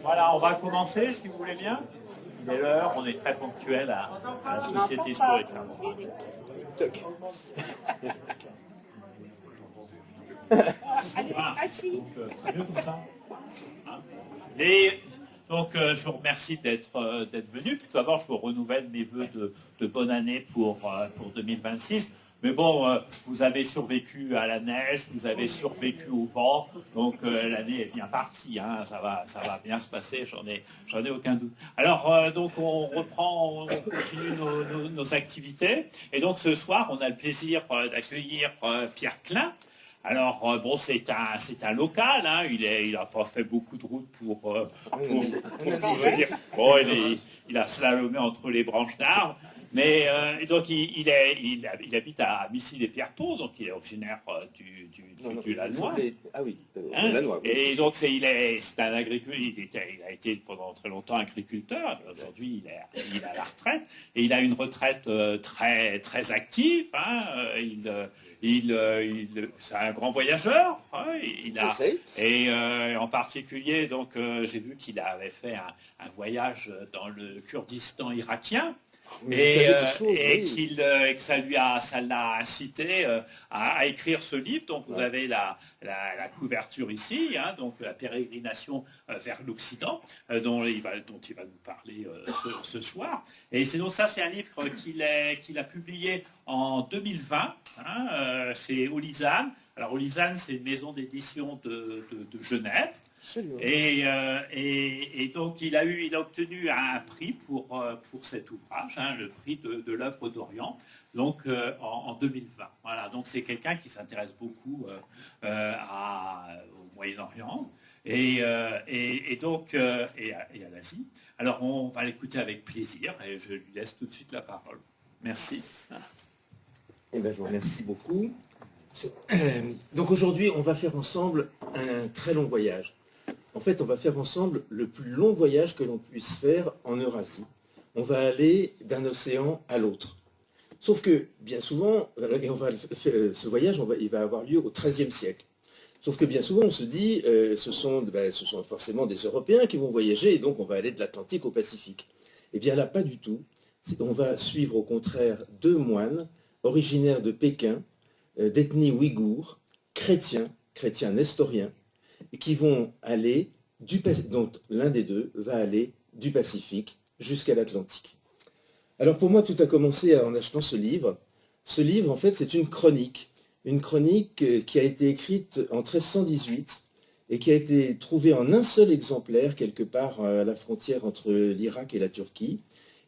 Voilà, on va commencer si vous voulez bien. Il est l'heure, on est très ponctuel à la Société historique. Toc. Voilà. Assis. Donc, c'est mieux comme ça. Hein. Donc, je vous remercie d'être venu. Tout d'abord, je vous renouvelle mes voeux de bonne année pour 2026. Mais bon, vous avez survécu à la neige, vous avez survécu au vent, donc l'année est bien partie, hein, ça va bien se passer, j'en ai aucun doute. Alors, donc on continue nos activités, et donc ce soir, on a le plaisir d'accueillir Pierre Klein. Alors, bon, c'est un local, hein, il n'a pas fait beaucoup de route pour dire. Bon, il a slalomé entre les branches d'arbres, mais donc il habite à Missy-les-Pierrepots, donc il est originaire du Lannoy. Ah oui, Hein, Lannoy. Oui. et donc c'est un agriculteur, il a été pendant très longtemps agriculteur, aujourd'hui il est à la retraite, et il a une retraite très, très active, hein, c'est un grand voyageur, hein, et en particulier, donc j'ai vu qu'il avait fait un voyage dans le Kurdistan irakien, et que ça l'a incité à écrire ce livre. Donc vous avez la couverture ici, hein, donc la pérégrination vers l'Occident, dont il va nous parler ce soir. Et c'est donc ça, c'est un livre qu'il a publié en 2020 hein, chez Olisane. Alors Olisane, c'est une maison d'édition de Genève. Et donc il a obtenu un prix pour cet ouvrage, hein, le prix de l'œuvre d'Orient, donc en 2020. Voilà, donc c'est quelqu'un qui s'intéresse beaucoup au Moyen-Orient et à l'Asie. Alors on va l'écouter avec plaisir et je lui laisse tout de suite la parole. Merci. Eh bien, je vous remercie beaucoup. Donc aujourd'hui, on va faire ensemble un très long voyage. En fait, on va faire ensemble le plus long voyage que l'on puisse faire en Eurasie. On va aller d'un océan à l'autre. Sauf que, bien souvent, et ce voyage, il va avoir lieu au XIIIe siècle. Sauf que bien souvent, on se dit, ce sont forcément des Européens qui vont voyager, et donc on va aller de l'Atlantique au Pacifique. Eh bien là, pas du tout. On va suivre au contraire deux moines originaires de Pékin, d'ethnie ouïghour, chrétiens nestoriens, et qui vont aller donc l'un des deux va aller du Pacifique jusqu'à l'Atlantique. Alors pour moi, tout a commencé en achetant ce livre. Ce livre, en fait, c'est une chronique qui a été écrite en 1318 et qui a été trouvée en un seul exemplaire quelque part à la frontière entre l'Irak et la Turquie,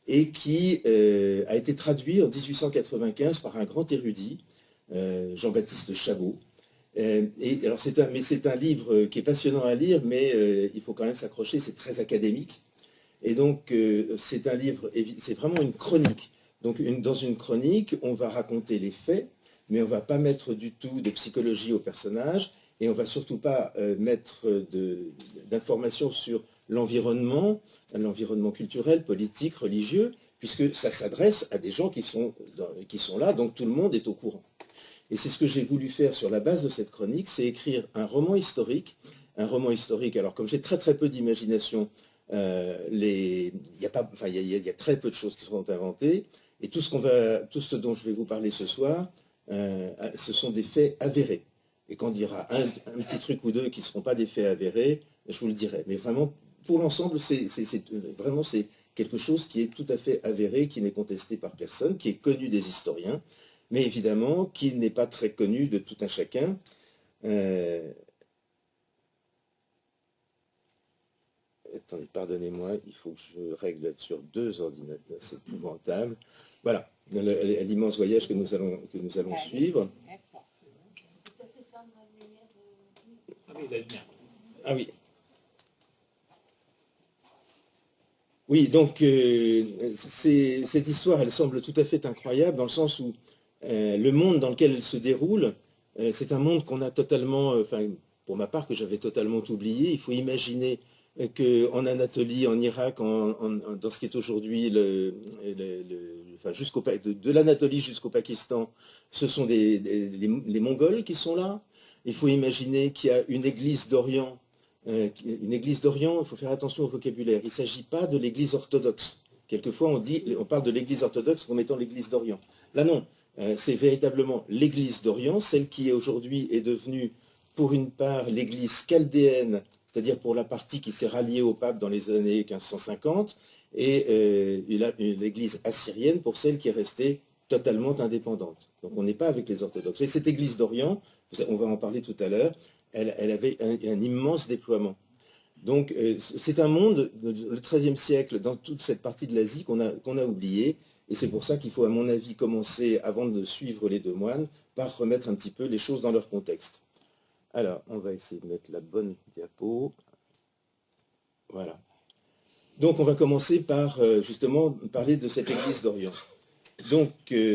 et qui a été traduit en 1895 par un grand érudit, Jean-Baptiste Chabot. C'est un livre qui est passionnant à lire, mais il faut quand même s'accrocher, c'est très académique. Et donc, c'est un livre, c'est vraiment une chronique. Donc, dans une chronique, on va raconter les faits, mais on ne va pas mettre du tout de psychologie au personnage, et on ne va surtout pas mettre d'informations sur l'environnement culturel, politique, religieux, puisque ça s'adresse à des gens qui sont là, donc tout le monde est au courant. Et c'est ce que j'ai voulu faire sur la base de cette chronique, c'est écrire un roman historique. Alors comme j'ai très très peu d'imagination, il y a très peu de choses qui seront inventées, et tout ce dont je vais vous parler ce soir, ce sont des faits avérés. Et quand il y aura un petit truc ou deux qui ne seront pas des faits avérés, je vous le dirai. Mais vraiment, pour l'ensemble, c'est quelque chose qui est tout à fait avéré, qui n'est contesté par personne, qui est connu des historiens, mais évidemment qui n'est pas très connu de tout un chacun. Attendez, pardonnez-moi, il faut que je règle sur deux ordinateurs, c'est épouvantable. Voilà, l'immense voyage que nous allons suivre. Ah oui. Oui, donc cette histoire, elle semble tout à fait incroyable dans le sens où le monde dans lequel elle se déroule, c'est un monde qu'on a totalement, pour ma part, que j'avais totalement oublié. Il faut imaginer qu'en Anatolie, en Irak, dans ce qui est aujourd'hui, de l'Anatolie jusqu'au Pakistan, ce sont les Mongols qui sont là. Il faut imaginer qu'il y a une église d'Orient une église d'Orient, il faut faire attention au vocabulaire. Il ne s'agit pas de l'église orthodoxe. Quelquefois, on parle de l'église orthodoxe comme étant l'église d'Orient. Là, non. C'est véritablement l'église d'Orient, celle qui aujourd'hui est devenue, pour une part, l'église chaldéenne, c'est-à-dire pour la partie qui s'est ralliée au pape dans les années 1550, et l'église assyrienne pour celle qui est restée totalement indépendante. Donc on n'est pas avec les orthodoxes. Et cette église d'Orient, on va en parler tout à l'heure, elle avait un immense déploiement. Donc c'est un monde, le XIIIe siècle, dans toute cette partie de l'Asie qu'on a oublié, et c'est pour ça qu'il faut, à mon avis, commencer, avant de suivre les deux moines, par remettre un petit peu les choses dans leur contexte. Alors, on va essayer de mettre la bonne diapo. Voilà. Donc on va commencer par justement parler de cette église d'Orient. Donc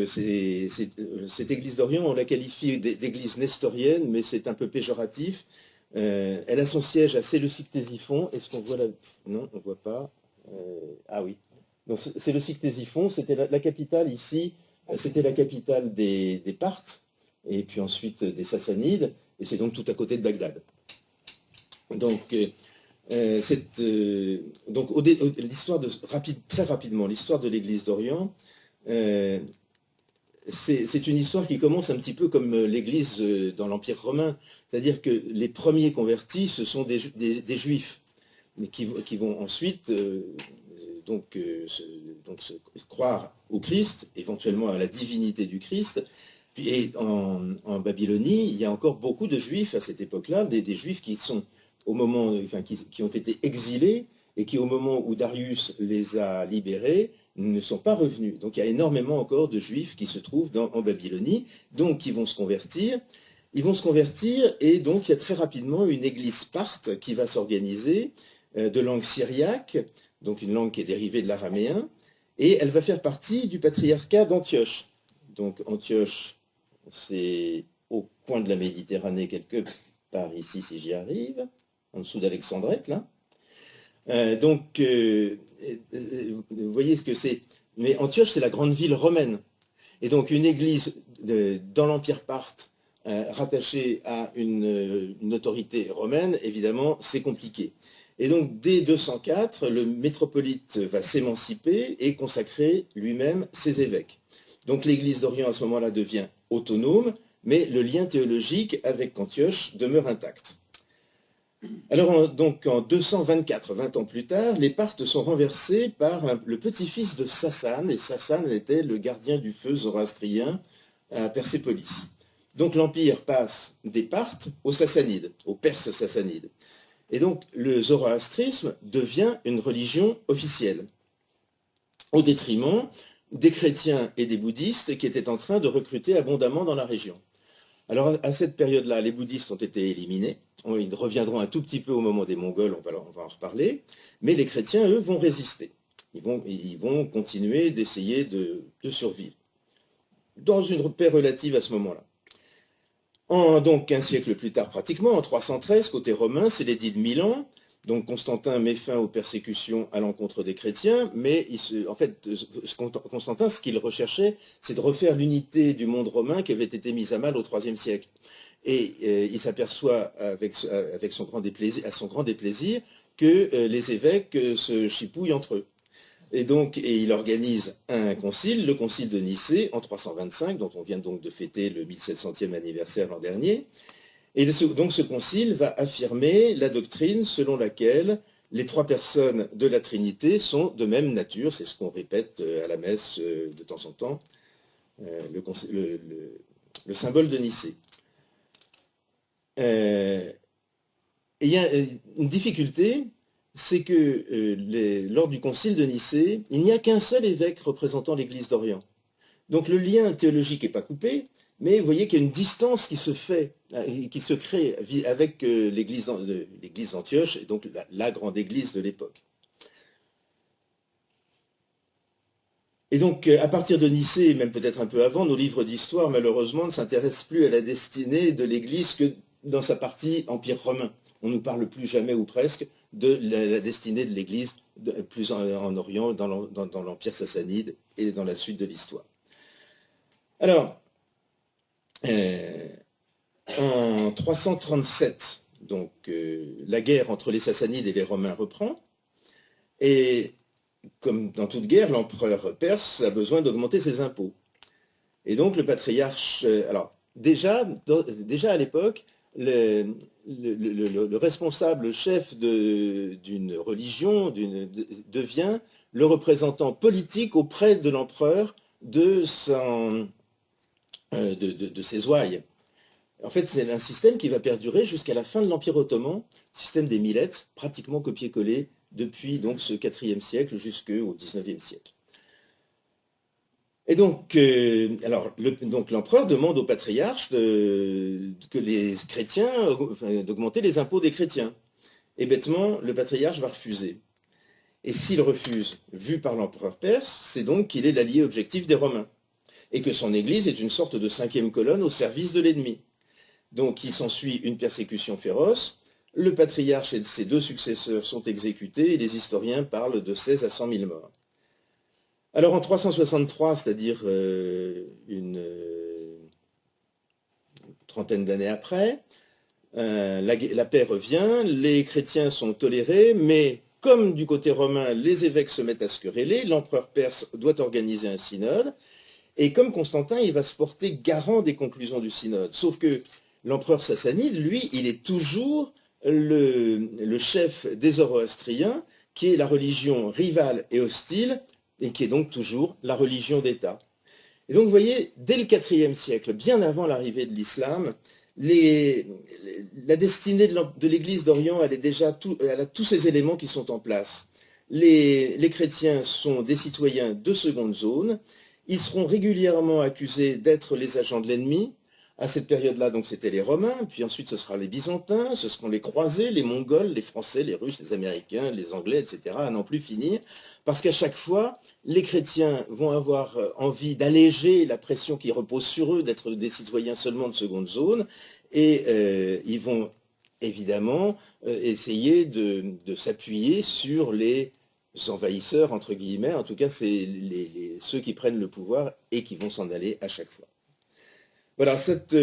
cette église d'Orient, on la qualifie d'église nestorienne, mais c'est un peu péjoratif. Elle a son siège à Séleucique-Ctésiphon. Est-ce qu'on voit là? Non, on ne voit pas. Ah oui. Donc Séleucique-Ctésiphon, c'était la capitale ici, c'était la capitale des Parthes, et puis ensuite des Sassanides, et c'est donc tout à côté de Bagdad. Donc, l'histoire très rapidement, l'histoire de l'église d'Orient, c'est une histoire qui commence un petit peu comme l'Église dans l'Empire romain, c'est-à-dire que les premiers convertis, ce sont des Juifs, qui vont ensuite se croire au Christ, éventuellement à la divinité du Christ. Et en Babylonie, il y a encore beaucoup de Juifs à cette époque-là, des Juifs qui sont qui ont été exilés et qui, au moment où Darius les a libérés, ne sont pas revenus. Donc il y a énormément encore de Juifs qui se trouvent en Babylonie, donc qui vont se convertir. Ils vont se convertir et donc il y a très rapidement une église parthe qui va s'organiser de langue syriaque, donc une langue qui est dérivée de l'araméen, et elle va faire partie du patriarcat d'Antioche. Donc Antioche, c'est au coin de la Méditerranée quelque part ici, si j'y arrive, en dessous d'Alexandrette, là. Vous voyez ce que c'est. Mais Antioche, c'est la grande ville romaine. Et donc une église dans l'Empire parthe, rattachée à une autorité romaine, évidemment, c'est compliqué. Et donc dès 204, le métropolite va s'émanciper et consacrer lui-même ses évêques. Donc l'église d'Orient à ce moment-là devient autonome, mais le lien théologique avec Antioche demeure intact. Alors, donc, en 224, 20 ans plus tard, les Parthes sont renversés par le petit-fils de Sassane, et Sassane était le gardien du feu zoroastrien à Persépolis. Donc l'Empire passe des Parthes aux Sassanides, aux Perses sassanides. Et donc le zoroastrisme devient une religion officielle, au détriment des chrétiens et des bouddhistes qui étaient en train de recruter abondamment dans la région. Alors à cette période-là, les bouddhistes ont été éliminés. Ils reviendront un tout petit peu au moment des Mongols, on va en reparler. Mais les chrétiens, eux, vont résister. Ils vont continuer d'essayer de survivre. Dans une paix relative à ce moment-là. Donc un siècle plus tard pratiquement, en 313, côté romain, c'est l'édit de Milan. Donc Constantin met fin aux persécutions à l'encontre des chrétiens, mais Constantin, ce qu'il recherchait, c'est de refaire l'unité du monde romain qui avait été mise à mal au IIIe siècle. Et il s'aperçoit à son grand déplaisir que les évêques se chipouillent entre eux. Et il organise un concile, le concile de Nicée, en 325, dont on vient donc de fêter le 1700e anniversaire l'an dernier. Et donc ce concile va affirmer la doctrine selon laquelle les trois personnes de la Trinité sont de même nature, c'est ce qu'on répète à la messe de temps en temps, le symbole de Nicée. Il y a une difficulté, c'est que lors du concile de Nicée, il n'y a qu'un seul évêque représentant l'Église d'Orient. Donc le lien théologique n'est pas coupé, mais vous voyez qu'il y a une distance qui se crée avec l'église d'Antioche, et donc la grande église de l'époque. Et donc, à partir de Nicée, et même peut-être un peu avant, nos livres d'histoire, malheureusement, ne s'intéressent plus à la destinée de l'Église que dans sa partie Empire romain. On ne nous parle plus jamais, ou presque, de la destinée de l'Église plus en Orient, dans l'Empire sassanide et dans la suite de l'histoire. Alors, en 337, donc la guerre entre les Sassanides et les Romains reprend. Et comme dans toute guerre, l'empereur perse a besoin d'augmenter ses impôts. Et donc le patriarche, alors déjà à l'époque, le responsable chef d'une religion devient le représentant politique auprès de l'empereur de ses ouailles. En fait, c'est un système qui va perdurer jusqu'à la fin de l'Empire ottoman, système des millettes, pratiquement copié-collé depuis donc, ce IVe siècle jusqu'au XIXe siècle. Et donc, l'empereur demande au patriarche que les chrétiens, d'augmenter les impôts des chrétiens. Et bêtement, le patriarche va refuser. Et s'il refuse, vu par l'empereur perse, c'est donc qu'il est l'allié objectif des Romains. Et que son église est une sorte de 5e colonne au service de l'ennemi. Donc il s'ensuit une persécution féroce, le patriarche et ses 2 successeurs sont exécutés et les historiens parlent de 16 à 100 000 morts. Alors en 363, c'est-à-dire une trentaine d'années après, la paix revient, les chrétiens sont tolérés, mais comme du côté romain, les évêques se mettent à se quereller, l'empereur perse doit organiser un synode, et comme Constantin, il va se porter garant des conclusions du synode. Sauf que l'empereur sassanide, lui, il est toujours le chef des Zoroastriens, qui est la religion rivale et hostile, et qui est donc toujours la religion d'État. Et donc, vous voyez, dès le IVe siècle, bien avant l'arrivée de l'islam, la destinée de l'Église d'Orient, elle a tous ces éléments qui sont en place. Les chrétiens sont des citoyens de seconde zone, ils seront régulièrement accusés d'être les agents de l'ennemi. À cette période-là, donc, c'était les Romains, puis ensuite ce sera les Byzantins, ce seront les Croisés, les Mongols, les Français, les Russes, les Américains, les Anglais, etc., à n'en plus finir, parce qu'à chaque fois, les chrétiens vont avoir envie d'alléger la pression qui repose sur eux, d'être des citoyens seulement de seconde zone, et ils vont évidemment essayer de s'appuyer sur les envahisseurs, entre guillemets, en tout cas, c'est ceux qui prennent le pouvoir et qui vont s'en aller à chaque fois. Voilà, cette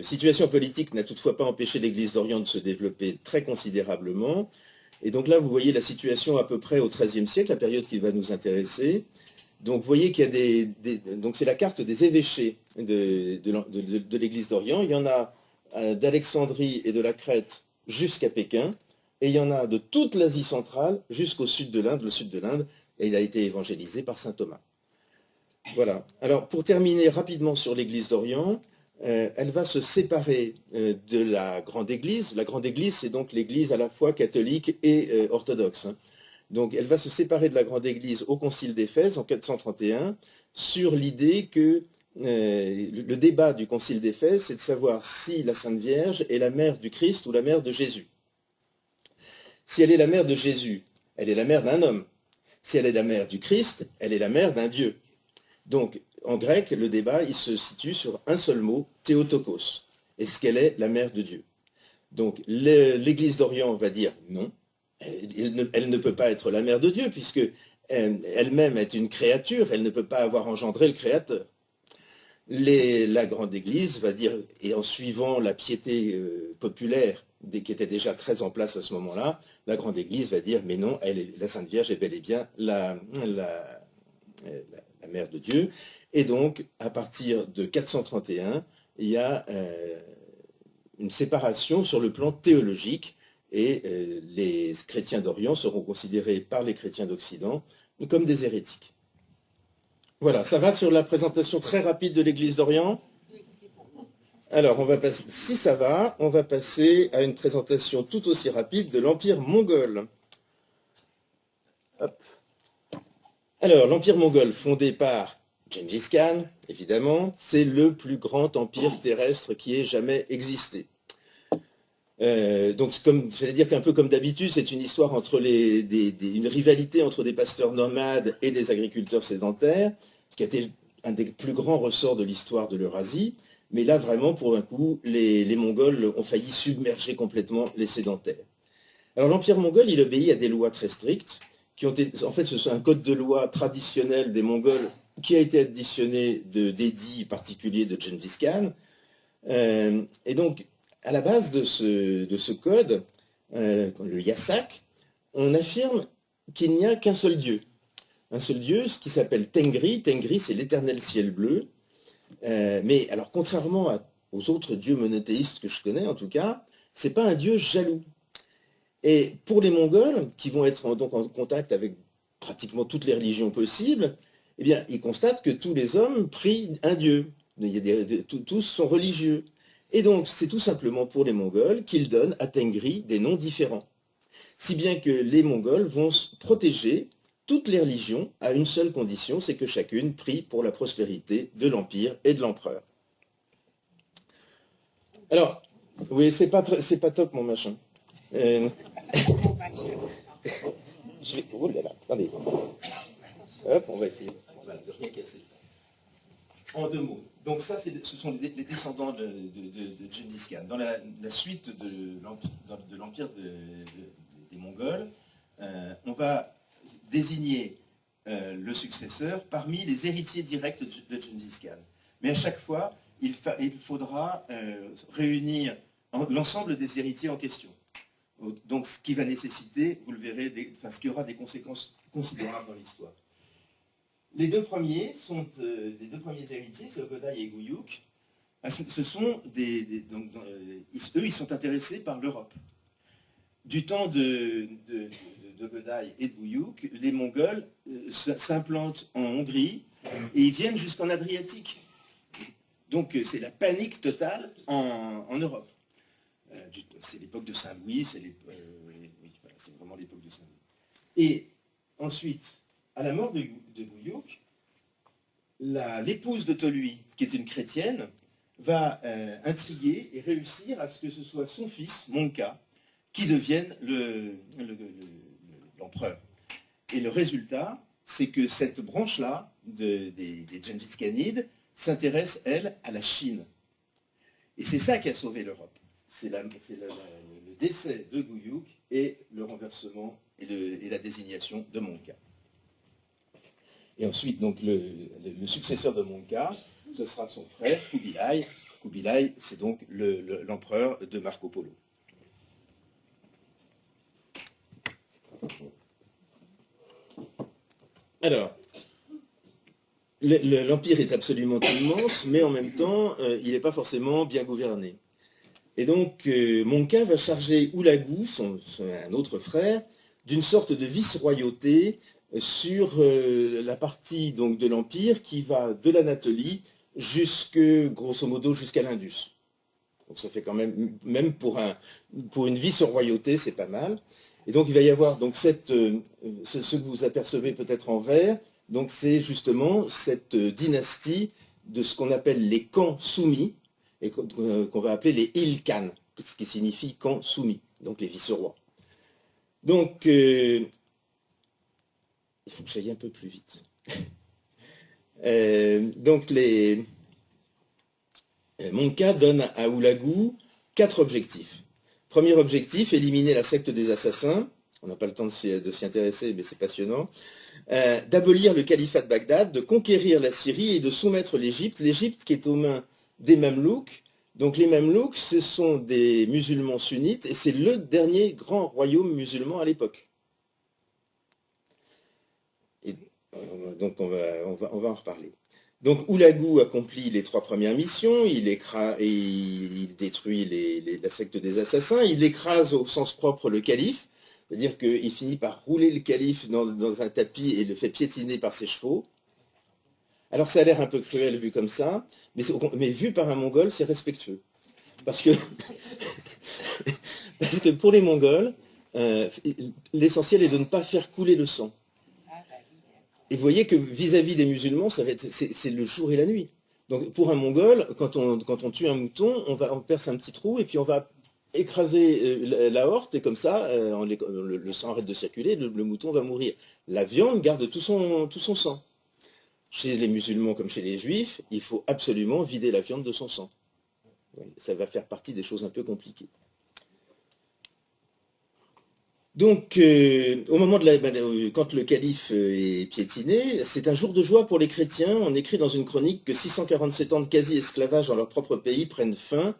situation politique n'a toutefois pas empêché l'Église d'Orient de se développer très considérablement. Et donc là, vous voyez la situation à peu près au XIIIe siècle, la période qui va nous intéresser. Donc vous voyez qu'il y a donc c'est la carte des évêchés de l'Église d'Orient. Il y en a d'Alexandrie et de la Crète jusqu'à Pékin. Et il y en a de toute l'Asie centrale jusqu'au sud de l'Inde. Le sud de l'Inde, et il a été évangélisé par saint Thomas. Voilà. Alors, pour terminer rapidement sur l'Église d'Orient, elle va se séparer de la Grande Église. La Grande Église, c'est donc l'Église à la fois catholique et orthodoxe. Donc, elle va se séparer de la Grande Église au Concile d'Éphèse en 431 sur l'idée que le débat du Concile d'Éphèse, c'est de savoir si la Sainte Vierge est la mère du Christ ou la mère de Jésus. Si elle est la mère de Jésus, elle est la mère d'un homme. Si elle est la mère du Christ, elle est la mère d'un Dieu. Donc, en grec, le débat, il se situe sur un seul mot, Théotokos. Est-ce qu'elle est la mère de Dieu? Donc, l'Église d'Orient va dire non, elle ne peut pas être la mère de Dieu, puisque elle-même est une créature, elle ne peut pas avoir engendré le Créateur. La Grande Église va dire, et en suivant la piété populaire, qui était déjà très en place à ce moment-là, la Grande Église va dire, mais non, la Sainte Vierge est bel et bien la mère de Dieu. Et donc, à partir de 431, il y a une séparation sur le plan théologique, et les chrétiens d'Orient seront considérés par les chrétiens d'Occident comme des hérétiques. Voilà, ça va sur la présentation très rapide de l'Église d'Orient. Alors, si ça va, on va passer à une présentation tout aussi rapide de l'Empire mongol. Hop. Alors, l'Empire mongol, fondé par Gengis Khan, évidemment, c'est le plus grand empire terrestre qui ait jamais existé. Donc, j'allais dire qu'un peu comme d'habitude, c'est une histoire entre une rivalité entre des pasteurs nomades et des agriculteurs sédentaires, ce qui a été un des plus grands ressorts de l'histoire de l'Eurasie. Mais là, vraiment, pour un coup, les Mongols ont failli submerger complètement les sédentaires. Alors, l'Empire mongol, il obéit à des lois très strictes, en fait, c'est un code de loi traditionnel des Mongols qui a été additionné d'édits particuliers de Gengis Khan. Et donc, à la base de ce code, le Yasak, on affirme qu'il n'y a qu'un seul Dieu. Un seul Dieu, ce qui s'appelle Tengri. Tengri, c'est l'éternel ciel bleu. Mais alors, contrairement aux autres dieux monothéistes que je connais, en tout cas, c'est pas un Dieu jaloux. Et pour les Mongols, qui vont être donc en contact avec pratiquement toutes les religions possibles, eh bien, ils constatent que tous les hommes prient un Dieu. Tous sont religieux. Et donc, c'est tout simplement pour les Mongols qu'ils donnent à Tengri des noms différents. Si bien que les Mongols vont protéger toutes les religions à une seule condition, c'est que chacune prie pour la prospérité de l'Empire et de l'Empereur. Alors, oui, c'est pas top mon machin. Oh là là, attendez. Hop, on va essayer. On va rien casser. En 2 mots. Donc ça, ce sont les descendants de Gengis Khan. Dans la suite de l'empire des Mongols, on va désigner le successeur parmi les héritiers directs de Gengis Khan. Mais à chaque fois, il faudra réunir l'ensemble des héritiers en question. Donc ce qui va nécessiter, vous le verrez, ce qui aura des conséquences considérables dans l'histoire. Les deux premiers héritiers, c'est Ogodai et Guyuk. Ce sont eux, ils sont intéressés par l'Europe. Du temps de Ogodai et de Guyuk, les Mongols s'implantent en Hongrie et ils viennent jusqu'en Adriatique. Donc c'est la panique totale en Europe. C'est l'époque de Saint-Louis, c'est vraiment l'époque de Saint-Louis. Et ensuite, à la mort de Guyuk, l'épouse de Tolui, qui est une chrétienne, va intriguer et réussir à ce que ce soit son fils, Monka, qui devienne l'empereur. Et le résultat, c'est que cette branche-là des Gengis Khanides s'intéresse, elle, à la Chine. Et c'est ça qui a sauvé l'Europe. C'est le décès de Guyuk et le renversement et la désignation de Monka. Et ensuite, donc, le successeur de Monka, ce sera son frère, Kubilai. Kubilai, c'est donc l'empereur de Marco Polo. Alors, l'empire est absolument immense, mais en même temps, il n'est pas forcément bien gouverné. Et donc, Monka va charger Oulagu, un autre frère, d'une sorte de vice-royauté sur la partie donc, de l'Empire qui va de l'Anatolie grosso modo, jusqu'à l'Indus. Donc ça fait quand même pour une vice-royauté, c'est pas mal. Et donc il va y avoir donc ce que vous apercevez peut-être en vert, donc c'est justement cette dynastie de ce qu'on appelle les clans soumis, et qu'on va appeler les Ilkhan, ce qui signifie camp soumis, donc les vice-rois. Donc, il faut que j'aille un peu plus vite. Donc, Monka donne à Oulagu 4 objectifs. Premier objectif, éliminer la secte des assassins. On n'a pas le temps de s'y intéresser, mais c'est passionnant. D'abolir le califat de Bagdad, de conquérir la Syrie et de soumettre l'Égypte. L'Égypte qui est aux mains des Mamelouks. Donc les Mamelouks, ce sont des musulmans sunnites et c'est le dernier grand royaume musulman à l'époque. Donc on va en reparler. Donc Oulagu accomplit les 3 premières missions, il détruit la secte des assassins, il écrase au sens propre le calife, c'est-à-dire qu'il finit par rouler le calife dans un tapis et le fait piétiner par ses chevaux. Alors ça a l'air un peu cruel vu comme ça, mais vu par un Mongol, c'est respectueux. Parce que pour les Mongols, l'essentiel est de ne pas faire couler le sang. Et vous voyez que vis-à-vis des musulmans, c'est le jour et la nuit. Donc pour un Mongol, quand on tue un mouton, on perce un petit trou et puis on va écraser l'aorte et comme ça, le sang arrête de circuler, le mouton va mourir. La viande garde tout son sang. Chez les musulmans comme chez les juifs, il faut absolument vider la viande de son sang. Ça va faire partie des choses un peu compliquées. Donc, au moment quand le calife est piétiné, c'est un jour de joie pour les chrétiens. On écrit dans une chronique que 647 ans de quasi-esclavage dans leur propre pays prennent fin.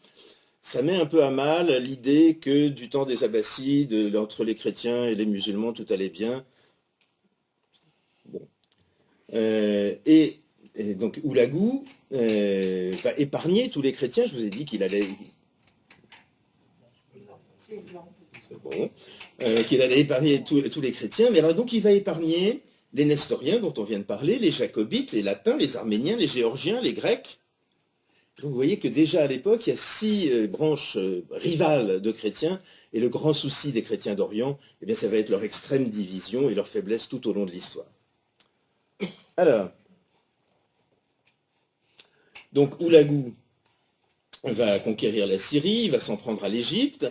Ça met un peu à mal l'idée que du temps des Abbassides, entre les chrétiens et les musulmans, tout allait bien. Bon. Et donc, Oulagou va épargner tous les chrétiens. Je vous ai dit qu'il allait... Bon, qu'il allait épargner tous les chrétiens, mais alors donc il va épargner les nestoriens dont on vient de parler, les jacobites, les latins, les arméniens, les géorgiens, les grecs. Donc vous voyez que déjà à l'époque, il y a 6 branches rivales de chrétiens, et le grand souci des chrétiens d'Orient, eh bien, ça va être leur extrême division et leur faiblesse tout au long de l'histoire. Alors, donc Oulagou va conquérir la Syrie, il va s'en prendre à l'Égypte,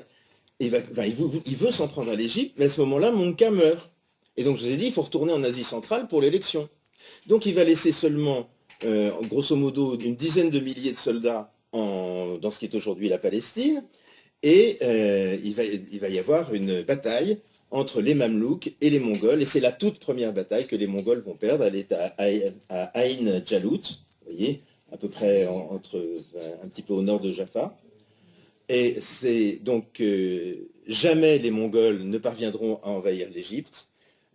il veut s'en prendre à l'Égypte, mais à ce moment-là, Monka meurt. Et donc je vous ai dit, il faut retourner en Asie centrale pour l'élection. Donc il va laisser seulement, grosso modo, une dizaine de milliers de soldats dans ce qui est aujourd'hui la Palestine, et il va y avoir une bataille entre les Mamelouks et les Mongols, et c'est la toute première bataille que les Mongols vont perdre. Elle est à Ain Jalut, vous voyez, à peu près un petit peu au nord de Jaffa. Et c'est donc jamais les Mongols ne parviendront à envahir l'Égypte.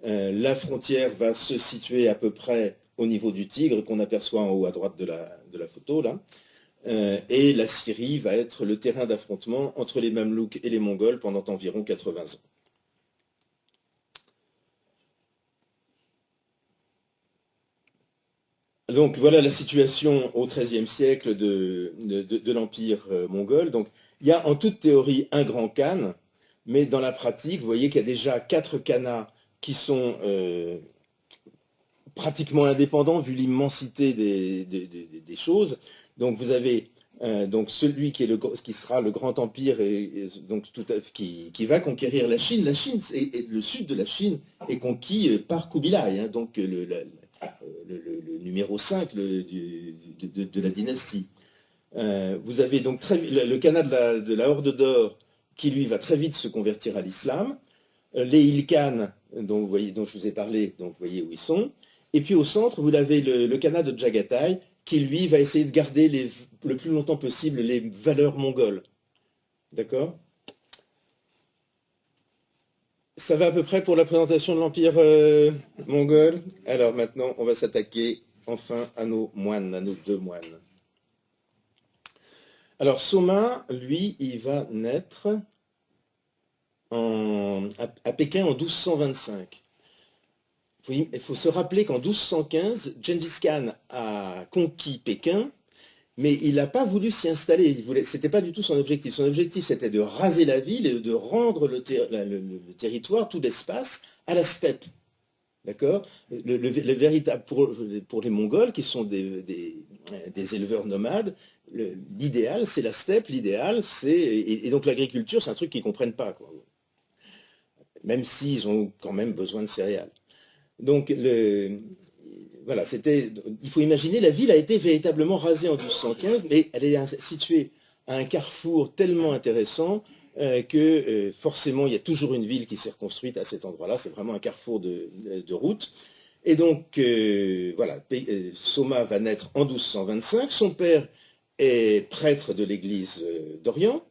La frontière va se situer à peu près au niveau du Tigre qu'on aperçoit en haut à droite de la photo là. Et la Syrie va être le terrain d'affrontement entre les Mamelouks et les Mongols pendant environ 80 ans. Donc voilà la situation au XIIIe siècle de l'Empire mongol. Donc il y a en toute théorie un grand khan, mais dans la pratique, vous voyez qu'il y a déjà 4 khanats qui sont pratiquement indépendants vu l'immensité des choses. Donc vous avez donc celui qui sera le grand empire donc qui va conquérir la Chine. La Chine, le sud de la Chine est conquis par Kubilai, hein, donc le numéro 5 de la dynastie. Vous avez donc le Khanat de la Horde d'Or qui lui va très vite se convertir à l'islam. Les Ilkhan dont je vous ai parlé, donc vous voyez où ils sont. Et puis au centre, vous avez le Khanat de Jagatai qui lui va essayer de garder le plus longtemps possible les valeurs mongoles. D'accord ? Ça va à peu près pour la présentation de l'Empire mongol. Alors maintenant, on va s'attaquer enfin à nos moines, à nos 2 moines. Alors Soma, lui, il va naître à Pékin en 1225. Il faut se rappeler qu'en 1215, Gengis Khan a conquis Pékin, mais il n'a pas voulu s'y installer. Ce n'était pas du tout son objectif. Son objectif, c'était de raser la ville et de rendre le territoire, tout l'espace, à la steppe. D'accord ? Le véritable, pour les Mongols, qui sont des éleveurs nomades, l'idéal, c'est la steppe, l'idéal, et donc l'agriculture, c'est un truc qu'ils ne comprennent pas, quoi. Même s'ils ont quand même besoin de céréales. Donc, voilà, il faut imaginer, la ville a été véritablement rasée en 1215, mais elle est située à un carrefour tellement intéressant que forcément, il y a toujours une ville qui s'est reconstruite à cet endroit-là. C'est vraiment un carrefour de route. Et donc, voilà, Soma va naître en 1225. Son père est prêtre de l'église d'Orient.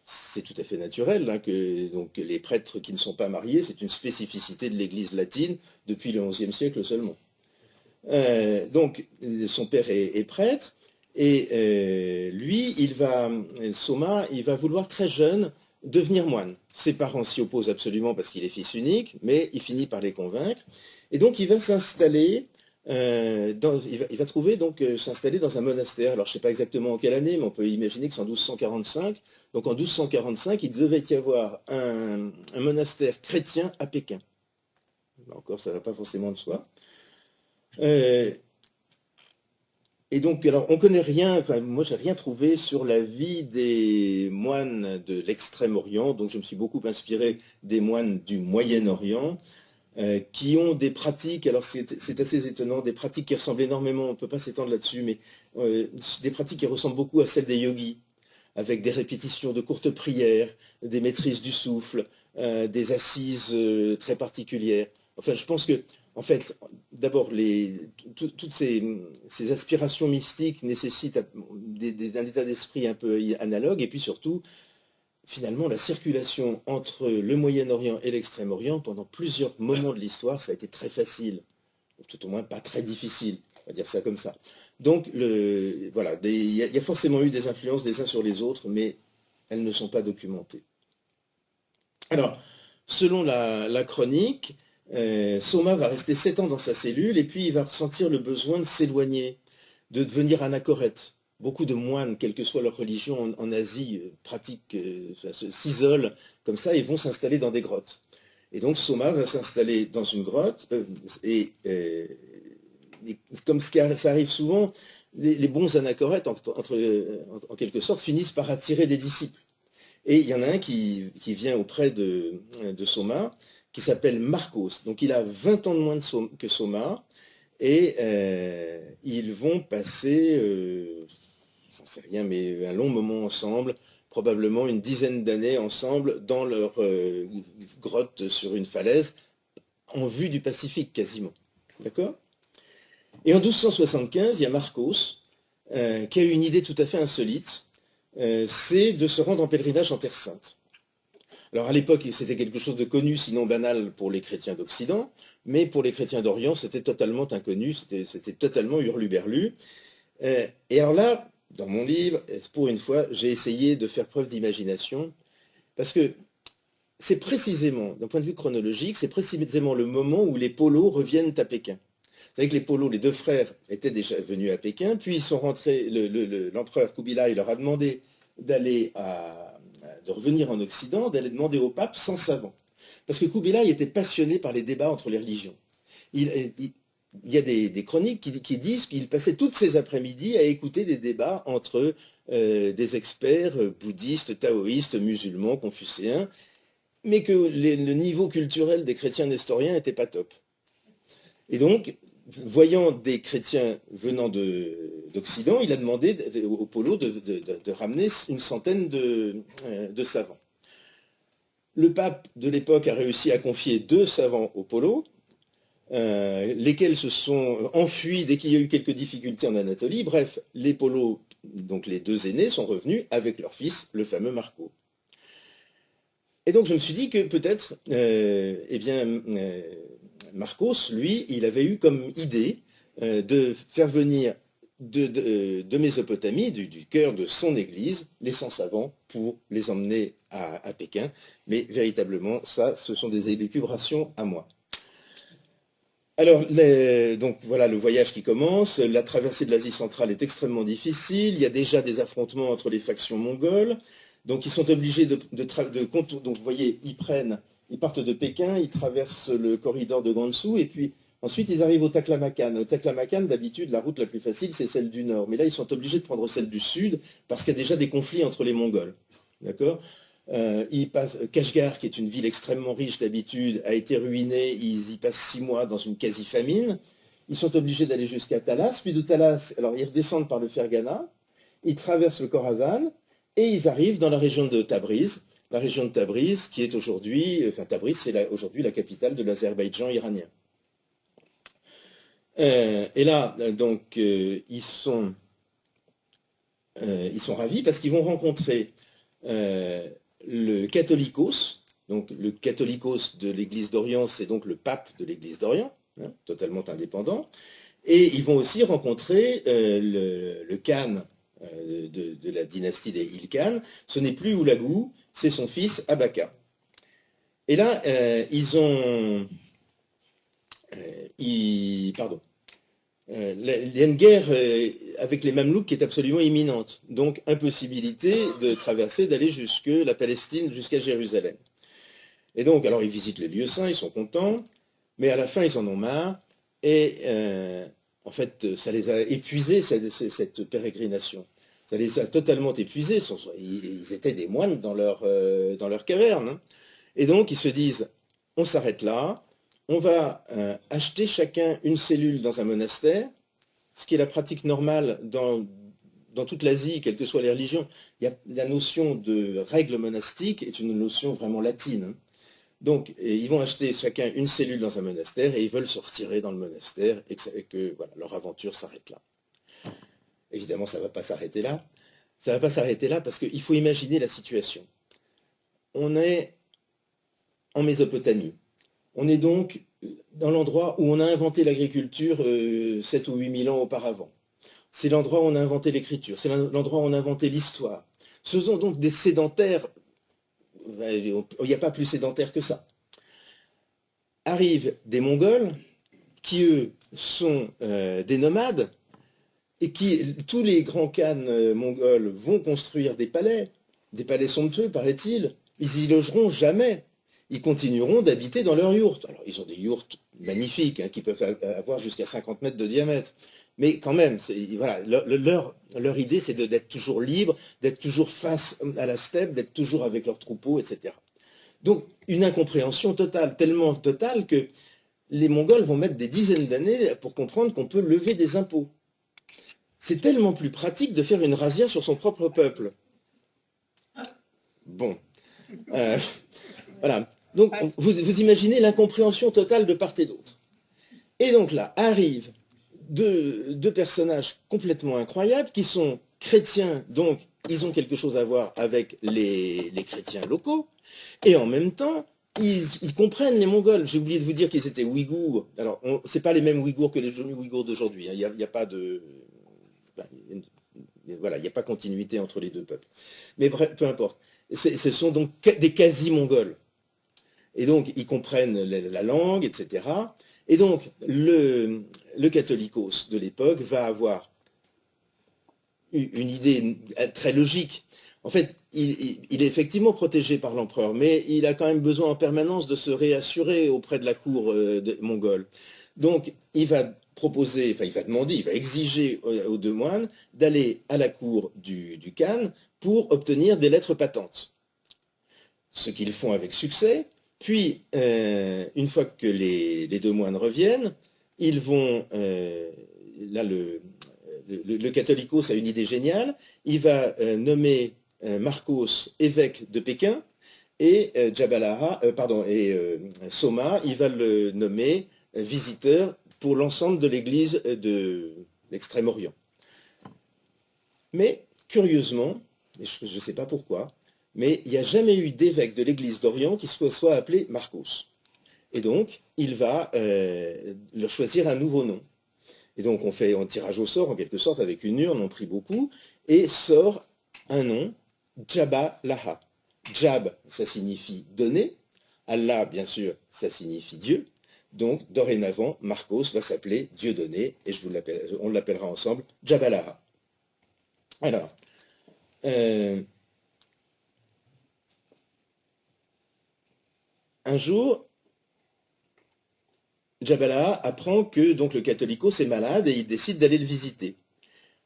C'est tout à fait naturel hein, que donc, les prêtres qui ne sont pas mariés, c'est une spécificité de l'église latine depuis le XIe siècle seulement. Donc, son père est prêtre. Et lui, Soma, il va vouloir très jeune devenir moine. Ses parents s'y opposent absolument parce qu'il est fils unique, mais il finit par les convaincre. Et donc, il va s'installer, il va trouver donc s'installer dans un monastère. Alors, je ne sais pas exactement en quelle année, mais on peut imaginer que c'est en 1245. Donc, en 1245, il devait y avoir un monastère chrétien à Pékin. Là encore, ça ne va pas forcément de soi. Et donc, alors, on ne connaît rien, enfin, moi, je n'ai rien trouvé sur la vie des moines de l'Extrême-Orient, donc je me suis beaucoup inspiré des moines du Moyen-Orient, qui ont des pratiques, alors c'est assez étonnant, des pratiques qui ressemblent énormément, on ne peut pas s'étendre là-dessus, mais des pratiques qui ressemblent beaucoup à celles des yogis. avec des répétitions de courtes prières, des maîtrises du souffle, des assises très particulières. Enfin, je pense que, en fait, d'abord, toutes ces aspirations mystiques nécessitent un état d'esprit un peu analogue, et puis surtout, finalement, la circulation entre le Moyen-Orient et l'Extrême-Orient, pendant plusieurs moments de l'histoire, ça a été très facile, ou tout au moins pas très difficile, on va dire ça comme ça. Donc, voilà, il y a forcément eu des influences des uns sur les autres, mais elles ne sont pas documentées. Alors, selon la chronique, Soma va rester 7 ans dans sa cellule, et puis il va ressentir le besoin de s'éloigner, de devenir anachorète. Beaucoup de moines, quelle que soit leur religion en Asie, s'isolent comme ça et vont s'installer dans des grottes. Et donc Soma va s'installer dans une grotte, et comme ça arrive souvent, les bons anachorètes, en quelque sorte, finissent par attirer des disciples. Et il y en a un qui vient auprès de Soma, qui s'appelle Marcos. Donc il a 20 ans de moins que Soma, et ils vont passer, j'en sais rien, mais un long moment ensemble, probablement une dizaine d'années ensemble, dans leur grotte sur une falaise, en vue du Pacifique quasiment. D'accord ? Et en 1275, il y a Marcos, qui a eu une idée tout à fait insolite, c'est de se rendre en pèlerinage en Terre Sainte. Alors à l'époque, c'était quelque chose de connu, sinon banal pour les chrétiens d'Occident, mais pour les chrétiens d'Orient, c'était totalement inconnu, c'était totalement hurluberlu. Et alors là, dans mon livre, pour une fois, j'ai essayé de faire preuve d'imagination, parce que c'est précisément, d'un point de vue chronologique, c'est précisément le moment où les polos reviennent à Pékin. Vous savez que les polos, les deux frères, étaient déjà venus à Pékin, puis ils sont rentrés, l'empereur Kubilai leur a demandé de revenir en Occident, d'aller demander au pape sans savant. Parce que Kubilai était passionné par les débats entre les religions. Il y a des chroniques qui disent qu'il passait toutes ses après-midi à écouter des débats entre des experts bouddhistes, taoïstes, musulmans, confucéens, mais que le niveau culturel des chrétiens nestoriens n'était pas top. Et donc, voyant des chrétiens venant d'Occident, il a demandé au polo de ramener une centaine de savants. Le pape de l'époque a réussi à confier 2 savants au polo, lesquels se sont enfuis dès qu'il y a eu quelques difficultés en Anatolie. Bref, les polos, donc les 2 aînés, sont revenus avec leur fils, le fameux Marco. Et donc je me suis dit que peut-être, Marcos, lui, il avait eu comme idée de faire venir de Mésopotamie, du cœur de son église, les 100 savants pour les emmener à Pékin. Mais véritablement, ça, ce sont des élucubrations à moi. Alors, donc voilà le voyage qui commence. La traversée de l'Asie centrale est extrêmement difficile. Il y a déjà des affrontements entre les factions mongoles. Donc ils sont obligés donc vous voyez, ils partent de Pékin, ils traversent le corridor de Gansu, et puis ensuite ils arrivent au Taklamakan. Au Taklamakan, d'habitude, la route la plus facile, c'est celle du nord. Mais là, ils sont obligés de prendre celle du sud, parce qu'il y a déjà des conflits entre les Mongols. D'accord ? Ils passent, Kashgar, qui est une ville extrêmement riche d'habitude, a été ruinée, ils y passent 6 mois dans une quasi-famine. Ils sont obligés d'aller jusqu'à Talas, puis de Talas, alors ils redescendent par le Fergana, ils traversent le Khorasan, et ils arrivent dans la région de Tabriz, qui est aujourd'hui, Tabriz, c'est aujourd'hui la capitale de l'Azerbaïdjan iranien. Et là, donc, ils sont ravis parce qu'ils vont rencontrer le catholicos. Donc, le catholicos de l'Église d'Orient, c'est donc le pape de l'Église d'Orient, hein, totalement indépendant. Et ils vont aussi rencontrer le Khan de la dynastie des Ilkhan. Ce n'est plus Oulagou, c'est son fils Abaka. Et là, il y a une guerre avec les Mamelouks qui est absolument imminente. Donc, impossibilité de traverser, d'aller jusque la Palestine, jusqu'à Jérusalem. Et donc, alors, ils visitent les lieux saints, ils sont contents, mais à la fin, ils en ont marre. Et en fait, ça les a épuisés, cette pérégrination. Ça les a totalement épuisés. Ils étaient des moines dans leur caverne. Hein. Et donc, ils se disent, on s'arrête là, on va acheter chacun une cellule dans un monastère, ce qui est la pratique normale dans dans toute l'Asie, quelles que soient les religions, la notion de règle monastique est une notion vraiment latine. Hein. Donc, ils vont acheter chacun une cellule dans un monastère et ils veulent se retirer dans le monastère et que voilà, leur aventure s'arrête là. Évidemment, ça ne va pas s'arrêter là. Ça ne va pas s'arrêter là parce qu'il faut imaginer la situation. On est en Mésopotamie. On est donc dans l'endroit où on a inventé l'agriculture 7 ou 8 000 ans auparavant. C'est l'endroit où on a inventé l'écriture, c'est l'endroit où on a inventé l'histoire. Ce sont donc des sédentaires, il n'y a pas plus sédentaire que ça. Arrivent des Mongols, qui eux sont des nomades, et tous les grands khans mongols vont construire des palais somptueux, paraît-il. Ils y logeront jamais. Ils continueront d'habiter dans leurs yourtes. Alors, ils ont des yourtes magnifiques, hein, qui peuvent avoir jusqu'à 50 mètres de diamètre. Mais quand même, voilà, leur idée, c'est d'être toujours libre, d'être toujours face à la steppe, d'être toujours avec leurs troupeaux, etc. Donc, une incompréhension totale, tellement totale que les Mongols vont mettre des dizaines d'années pour comprendre qu'on peut lever des impôts. C'est tellement plus pratique de faire une razzia sur son propre peuple. Bon. Voilà. Donc, vous imaginez l'incompréhension totale de part et d'autre. Et donc là, arrivent deux personnages complètement incroyables qui sont chrétiens, donc ils ont quelque chose à voir avec les chrétiens locaux, et en même temps, ils comprennent les Mongols. J'ai oublié de vous dire qu'ils étaient Ouïghours. Alors, ce n'est pas les mêmes Ouïghours que les Ouïghours d'aujourd'hui. Il n'y a pas de... Voilà, il n'y a pas continuité entre les deux peuples. Mais bref, peu importe. Ce sont donc des quasi-Mongols. Et donc, ils comprennent la langue, etc. Et donc, le catholicos de l'époque va avoir une idée très logique. En fait, il est effectivement protégé par l'empereur, mais il a quand même besoin en permanence de se réassurer auprès de la cour mongole. Donc, il va proposer, enfin, il va demander, il va exiger aux deux moines d'aller à la cour du Khan pour obtenir des lettres patentes. Ce qu'ils font avec succès. Puis, une fois que les deux moines reviennent, ils vont... là, le catholicos a une idée géniale. Il va nommer Marcos évêque de Pékin et Soma, il va le nommer visiteur pour l'ensemble de l'église de l'Extrême-Orient. Mais, curieusement, et je ne sais pas pourquoi, mais il n'y a jamais eu d'évêque de l'église d'Orient qui soit appelé Marcos. Et donc, il va leur choisir un nouveau nom. Et donc, on fait un tirage au sort, en quelque sorte, avec une urne, on prie beaucoup, et sort un nom, Jabalaha. Jab, ça signifie donner. Allah, bien sûr, ça signifie Dieu. Donc, dorénavant, Marcos va s'appeler Dieu donné, et on l'appellera ensemble Jabalaha. Alors, un jour, Jabalaha apprend que donc, le catholicos est malade et il décide d'aller le visiter.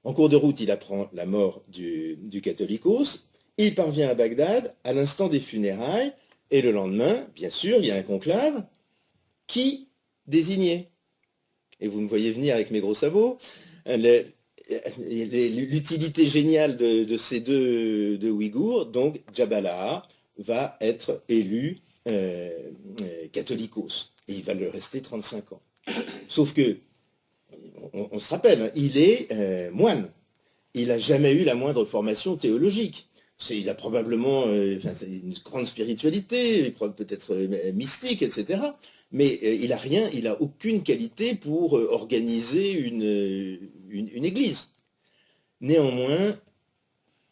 En cours de route, il apprend la mort du catholicos. Il parvient à Bagdad à l'instant des funérailles et le lendemain, bien sûr, il y a un conclave qui désignait. Et vous me voyez venir avec mes gros sabots. L'utilité géniale de ces deux Ouïghours, donc Jabalaha, va être élu catholicos. Et il va le rester 35 ans. Sauf que, on se rappelle, hein, il est moine. Il n'a jamais eu la moindre formation théologique. Il a probablement une grande spiritualité, peut-être mystique, etc. Mais il n'a rien, il n'a aucune qualité pour organiser une église. Néanmoins,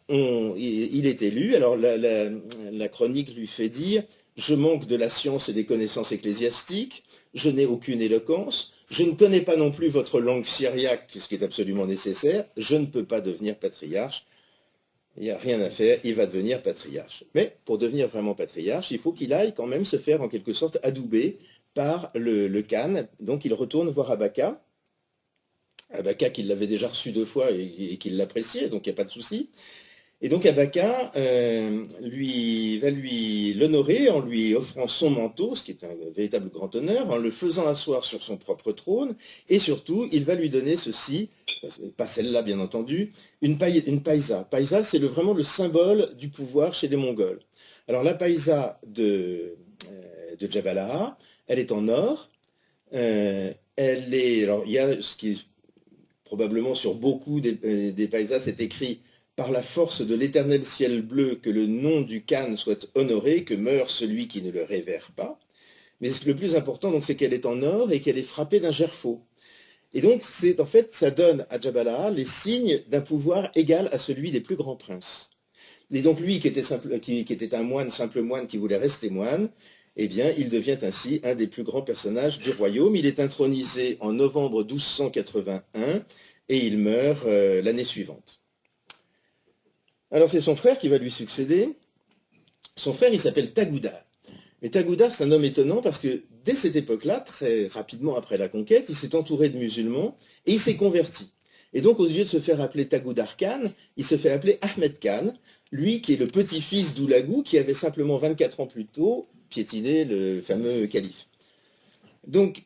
il est élu. Alors la chronique lui fait dire « Je manque de la science et des connaissances ecclésiastiques, je n'ai aucune éloquence, je ne connais pas non plus votre langue syriaque, ce qui est absolument nécessaire, je ne peux pas devenir patriarche. » Il n'y a rien à faire, il va devenir patriarche. Mais pour devenir vraiment patriarche, il faut qu'il aille quand même se faire en quelque sorte adouber par le Khan. Donc il retourne voir Abaka. Abaka qui l'avait déjà reçu 2 fois et qui l'appréciait, donc il n'y a pas de souci. Et donc Abaka va lui l'honorer en lui offrant son manteau, ce qui est un véritable grand honneur, en le faisant asseoir sur son propre trône, et surtout, il va lui donner ceci, pas celle-là bien entendu, une païsa. Païsa, c'est vraiment le symbole du pouvoir chez les Mongols. Alors la païsa de Jabalaha, elle est en or, alors il y a ce qui est probablement sur beaucoup des païsas, c'est écrit « Par la force de l'éternel ciel bleu, que le nom du Khan soit honoré, que meure celui qui ne le révère pas. » Mais le plus important, donc, c'est qu'elle est en or et qu'elle est frappée d'un gerfaut. Et donc, en fait, ça donne à Jabalaha les signes d'un pouvoir égal à celui des plus grands princes. Et donc, lui, qui était un moine, simple moine, qui voulait rester moine, eh bien, il devient ainsi un des plus grands personnages du royaume. Il est intronisé en novembre 1281 et il meurt l'année suivante. Alors c'est son frère qui va lui succéder. Son frère, il s'appelle Tagoudar. Mais Tagoudar, c'est un homme étonnant parce que dès cette époque-là, très rapidement après la conquête, il s'est entouré de musulmans et il s'est converti. Et donc, au lieu de se faire appeler Tagoudar Khan, il se fait appeler Ahmed Khan, lui qui est le petit-fils d'Oulagou, qui avait simplement 24 ans plus tôt piétiné le fameux calife. Donc,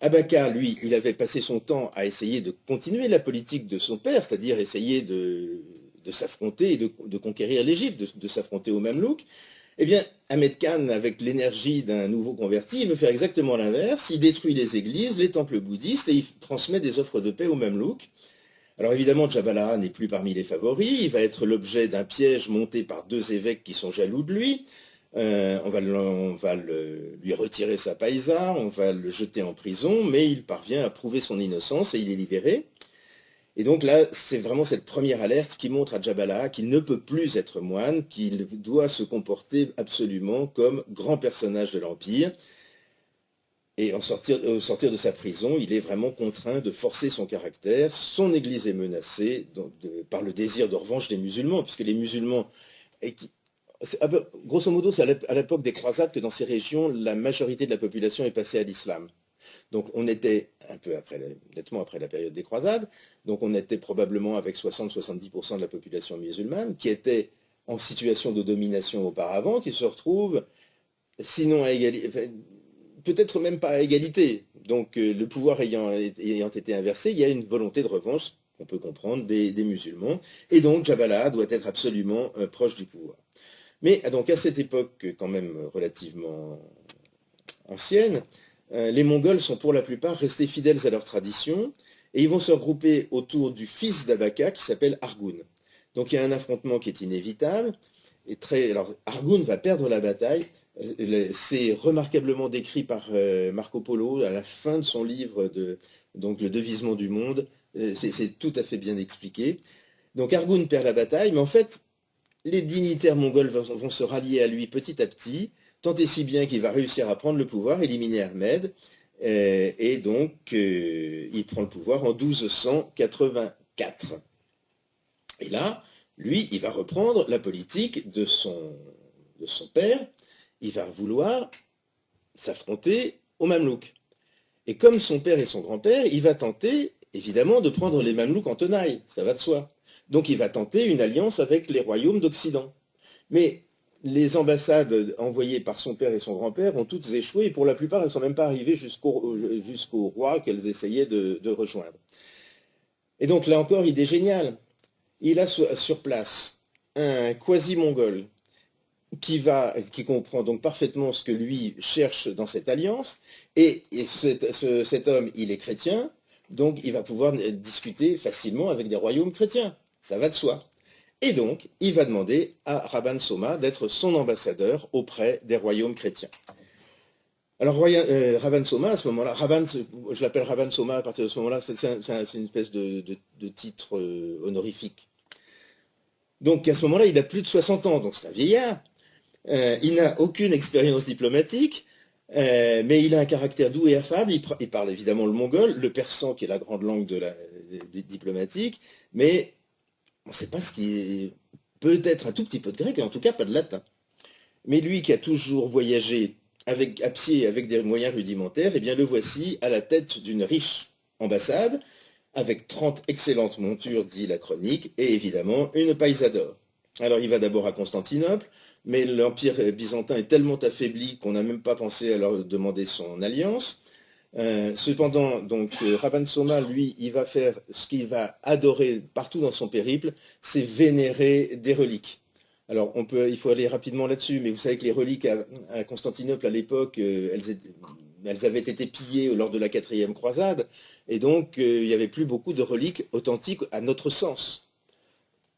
Abaka, lui, il avait passé son temps à essayer de continuer la politique de son père, c'est-à-dire essayer de s'affronter et de conquérir l'Égypte, de s'affronter aux Mamelouks. Eh bien, Ahmed Khan, avec l'énergie d'un nouveau converti, il veut faire exactement l'inverse. Il détruit les églises, les temples bouddhistes et il transmet des offres de paix aux Mamelouks. Alors évidemment, Jabalaha n'est plus parmi les favoris. Il va être l'objet d'un piège monté par deux évêques qui sont jaloux de lui. On va lui retirer sa païsa, on va le jeter en prison, mais il parvient à prouver son innocence et il est libéré. Et donc là, c'est vraiment cette première alerte qui montre à Jabalaha qu'il ne peut plus être moine, qu'il doit se comporter absolument comme grand personnage de l'Empire. Et au sortir de sa prison, il est vraiment contraint de forcer son caractère. Son église est menacée par le désir de revanche des musulmans, puisque les musulmans... Grosso modo, c'est à l'époque des croisades que dans ces régions, la majorité de la population est passée à l'islam. Donc on était un peu nettement après la période des croisades, donc on était probablement avec 60-70% de la population musulmane qui était en situation de domination auparavant, qui se retrouve, sinon à égalité, peut-être même pas à égalité. Donc le pouvoir ayant été inversé, il y a une volonté de revanche, qu'on peut comprendre, des musulmans, et donc Jabalaha doit être absolument proche du pouvoir. Mais donc à cette époque quand même relativement ancienne, les Mongols sont pour la plupart restés fidèles à leurs traditions et ils vont se regrouper autour du fils d'Abaka qui s'appelle Arghun. Donc il y a un affrontement qui est inévitable. Alors Arghun va perdre la bataille. C'est remarquablement décrit par Marco Polo à la fin de son livre donc Le Devisement du monde. C'est tout à fait bien expliqué. Donc Arghun perd la bataille, mais en fait, les dignitaires mongols vont se rallier à lui petit à petit, tant et si bien qu'il va réussir à prendre le pouvoir, éliminer Ahmed, et donc il prend le pouvoir en 1284. Et là, lui, il va reprendre la politique de son père, il va vouloir s'affronter aux Mamelouks. Et comme son père et son grand-père, il va tenter, évidemment, de prendre les Mamelouks en tenaille, ça va de soi. Donc il va tenter une alliance avec les royaumes d'Occident. Mais les ambassades envoyées par son père et son grand-père ont toutes échoué, et pour la plupart, elles ne sont même pas arrivées jusqu'au roi qu'elles essayaient de rejoindre. Et donc là encore, idée géniale. Il a sur place un quasi-mongol qui comprend donc parfaitement ce que lui cherche dans cette alliance, et cet homme, il est chrétien, donc il va pouvoir discuter facilement avec des royaumes chrétiens. Ça va de soi. Et donc, il va demander à Rabban Soma d'être son ambassadeur auprès des royaumes chrétiens. Alors, Rabban Soma, à ce moment-là, je l'appelle Rabban Soma à partir de ce moment-là, c'est une espèce de titre honorifique. Donc, à ce moment-là, il a plus de 60 ans, donc c'est un vieillard. Il n'a aucune expérience diplomatique, mais il a un caractère doux et affable. Il parle évidemment le mongol, le persan, qui est la grande langue diplomatique, mais on ne sait pas ce qui est... Peut-être un tout petit peu de grec, et en tout cas pas de latin. Mais lui qui a toujours voyagé à pied avec des moyens rudimentaires, eh bien le voici à la tête d'une riche ambassade, avec 30 excellentes montures, dit la chronique, et évidemment une paille d'or. Alors il va d'abord à Constantinople, mais l'Empire byzantin est tellement affaibli qu'on n'a même pas pensé à leur demander son alliance. Cependant, donc, Rabban Soma, lui, il va faire ce qu'il va adorer partout dans son périple, c'est vénérer des reliques. Alors, il faut aller rapidement là-dessus, mais vous savez que les reliques à Constantinople, à l'époque, elles avaient été pillées lors de la 4e croisade, et donc il n'y avait plus beaucoup de reliques authentiques à notre sens.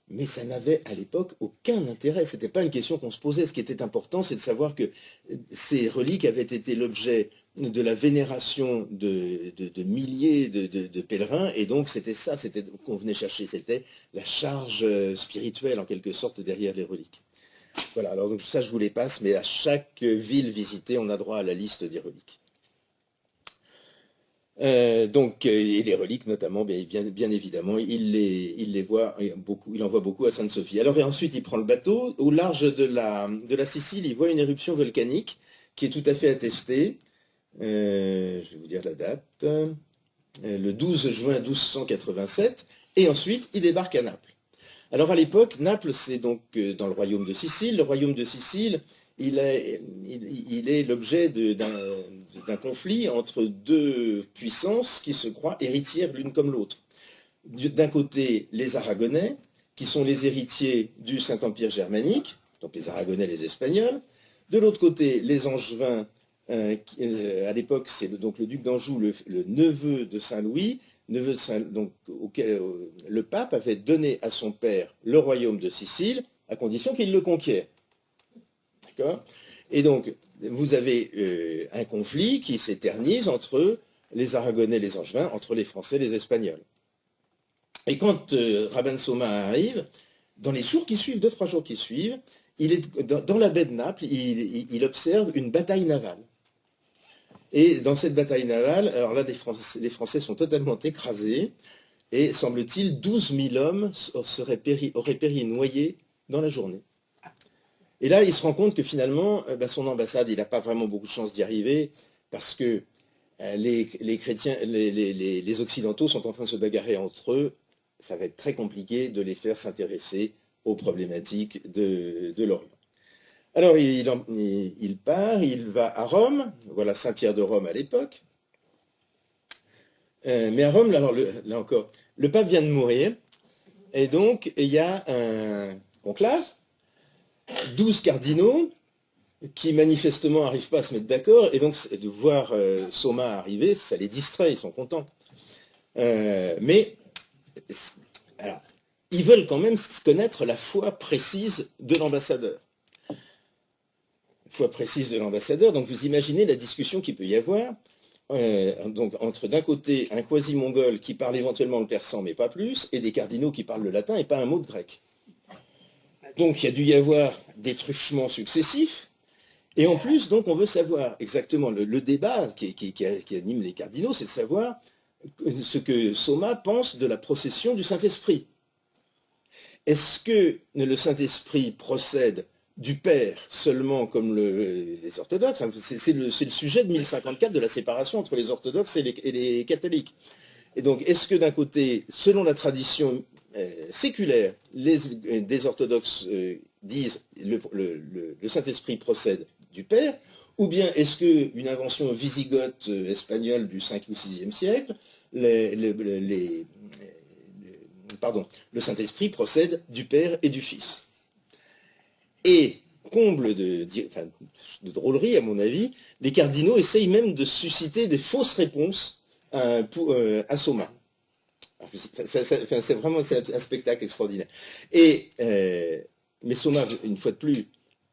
Mais ça n'avait à l'époque aucun intérêt, ce n'était pas une question qu'on se posait. Ce qui était important, c'est de savoir que ces reliques avaient été l'objet de la vénération de milliers de pèlerins, et donc c'était ça qu'on venait chercher, c'était la charge spirituelle en quelque sorte derrière les reliques. Voilà, alors donc ça je vous les passe, mais à chaque ville visitée, on a droit à la liste des reliques. Et les reliques notamment, bien évidemment, il envoie beaucoup à Sainte-Sophie. Alors et ensuite il prend le bateau, au large de la Sicile, il voit une éruption volcanique qui est tout à fait attestée. Je vais vous dire la date, le 12 juin 1287, et ensuite il débarque à Naples. Alors à l'époque, Naples, c'est donc dans le royaume de Sicile. Le royaume de Sicile, il est l'objet d'un conflit entre deux puissances qui se croient héritières l'une comme l'autre. D'un côté, les Aragonais, qui sont les héritiers du Saint-Empire germanique, donc les Aragonais, les Espagnols. De l'autre côté, les Angevins, à l'époque, c'est donc le duc d'Anjou, le neveu de Saint-Louis, auquel le pape avait donné à son père le royaume de Sicile, à condition qu'il le conquiert. D'accord ? Et donc, vous avez un conflit qui s'éternise entre les Aragonais et les Angevins, entre les Français et les Espagnols. Et quand Rabban Soma arrive, dans les jours qui suivent, 2-3 jours qui suivent, il est dans la baie de Naples, il observe une bataille navale. Et dans cette bataille navale, alors là, les Français sont totalement écrasés, et semble-t-il, 12 000 hommes auraient péri noyés dans la journée. Et là, il se rend compte que finalement, son ambassade, il n'a pas vraiment beaucoup de chance d'y arriver, parce que les chrétiens, les Occidentaux sont en train de se bagarrer entre eux. Ça va être très compliqué de les faire s'intéresser aux problématiques de l'Orient. Alors, il part, il va à Rome, voilà Saint-Pierre de Rome à l'époque. Mais à Rome, alors, là encore, le pape vient de mourir, et donc il y a un conclave, 12 cardinaux, qui manifestement n'arrivent pas à se mettre d'accord, et donc de voir Soma arriver, ça les distrait, ils sont contents. Mais alors, ils veulent quand même connaître la foi précise de l'ambassadeur. Foi précise de l'ambassadeur, donc vous imaginez la discussion qu'il peut y avoir donc entre d'un côté un quasi-mongol qui parle éventuellement le persan mais pas plus, et des cardinaux qui parlent le latin et pas un mot de grec. Donc il y a dû y avoir des truchements successifs, et en plus donc on veut savoir exactement le débat qui anime les cardinaux, c'est de savoir ce que Soma pense de la procession du Saint-Esprit. Est-ce que le Saint-Esprit procède du Père seulement comme les orthodoxes? C'est le sujet de 1054 de la séparation entre les orthodoxes et les catholiques. Et donc, est-ce que d'un côté, selon la tradition séculaire, des orthodoxes disent le Saint-Esprit procède du Père, ou bien est-ce qu'une invention wisigoth espagnole du 5 ou 6e siècle, le Saint-Esprit procède du Père et du Fils? Et, comble de drôlerie à mon avis, les cardinaux essayent même de susciter des fausses réponses à Soma. C'est vraiment un spectacle extraordinaire. Mais Soma, une fois de plus,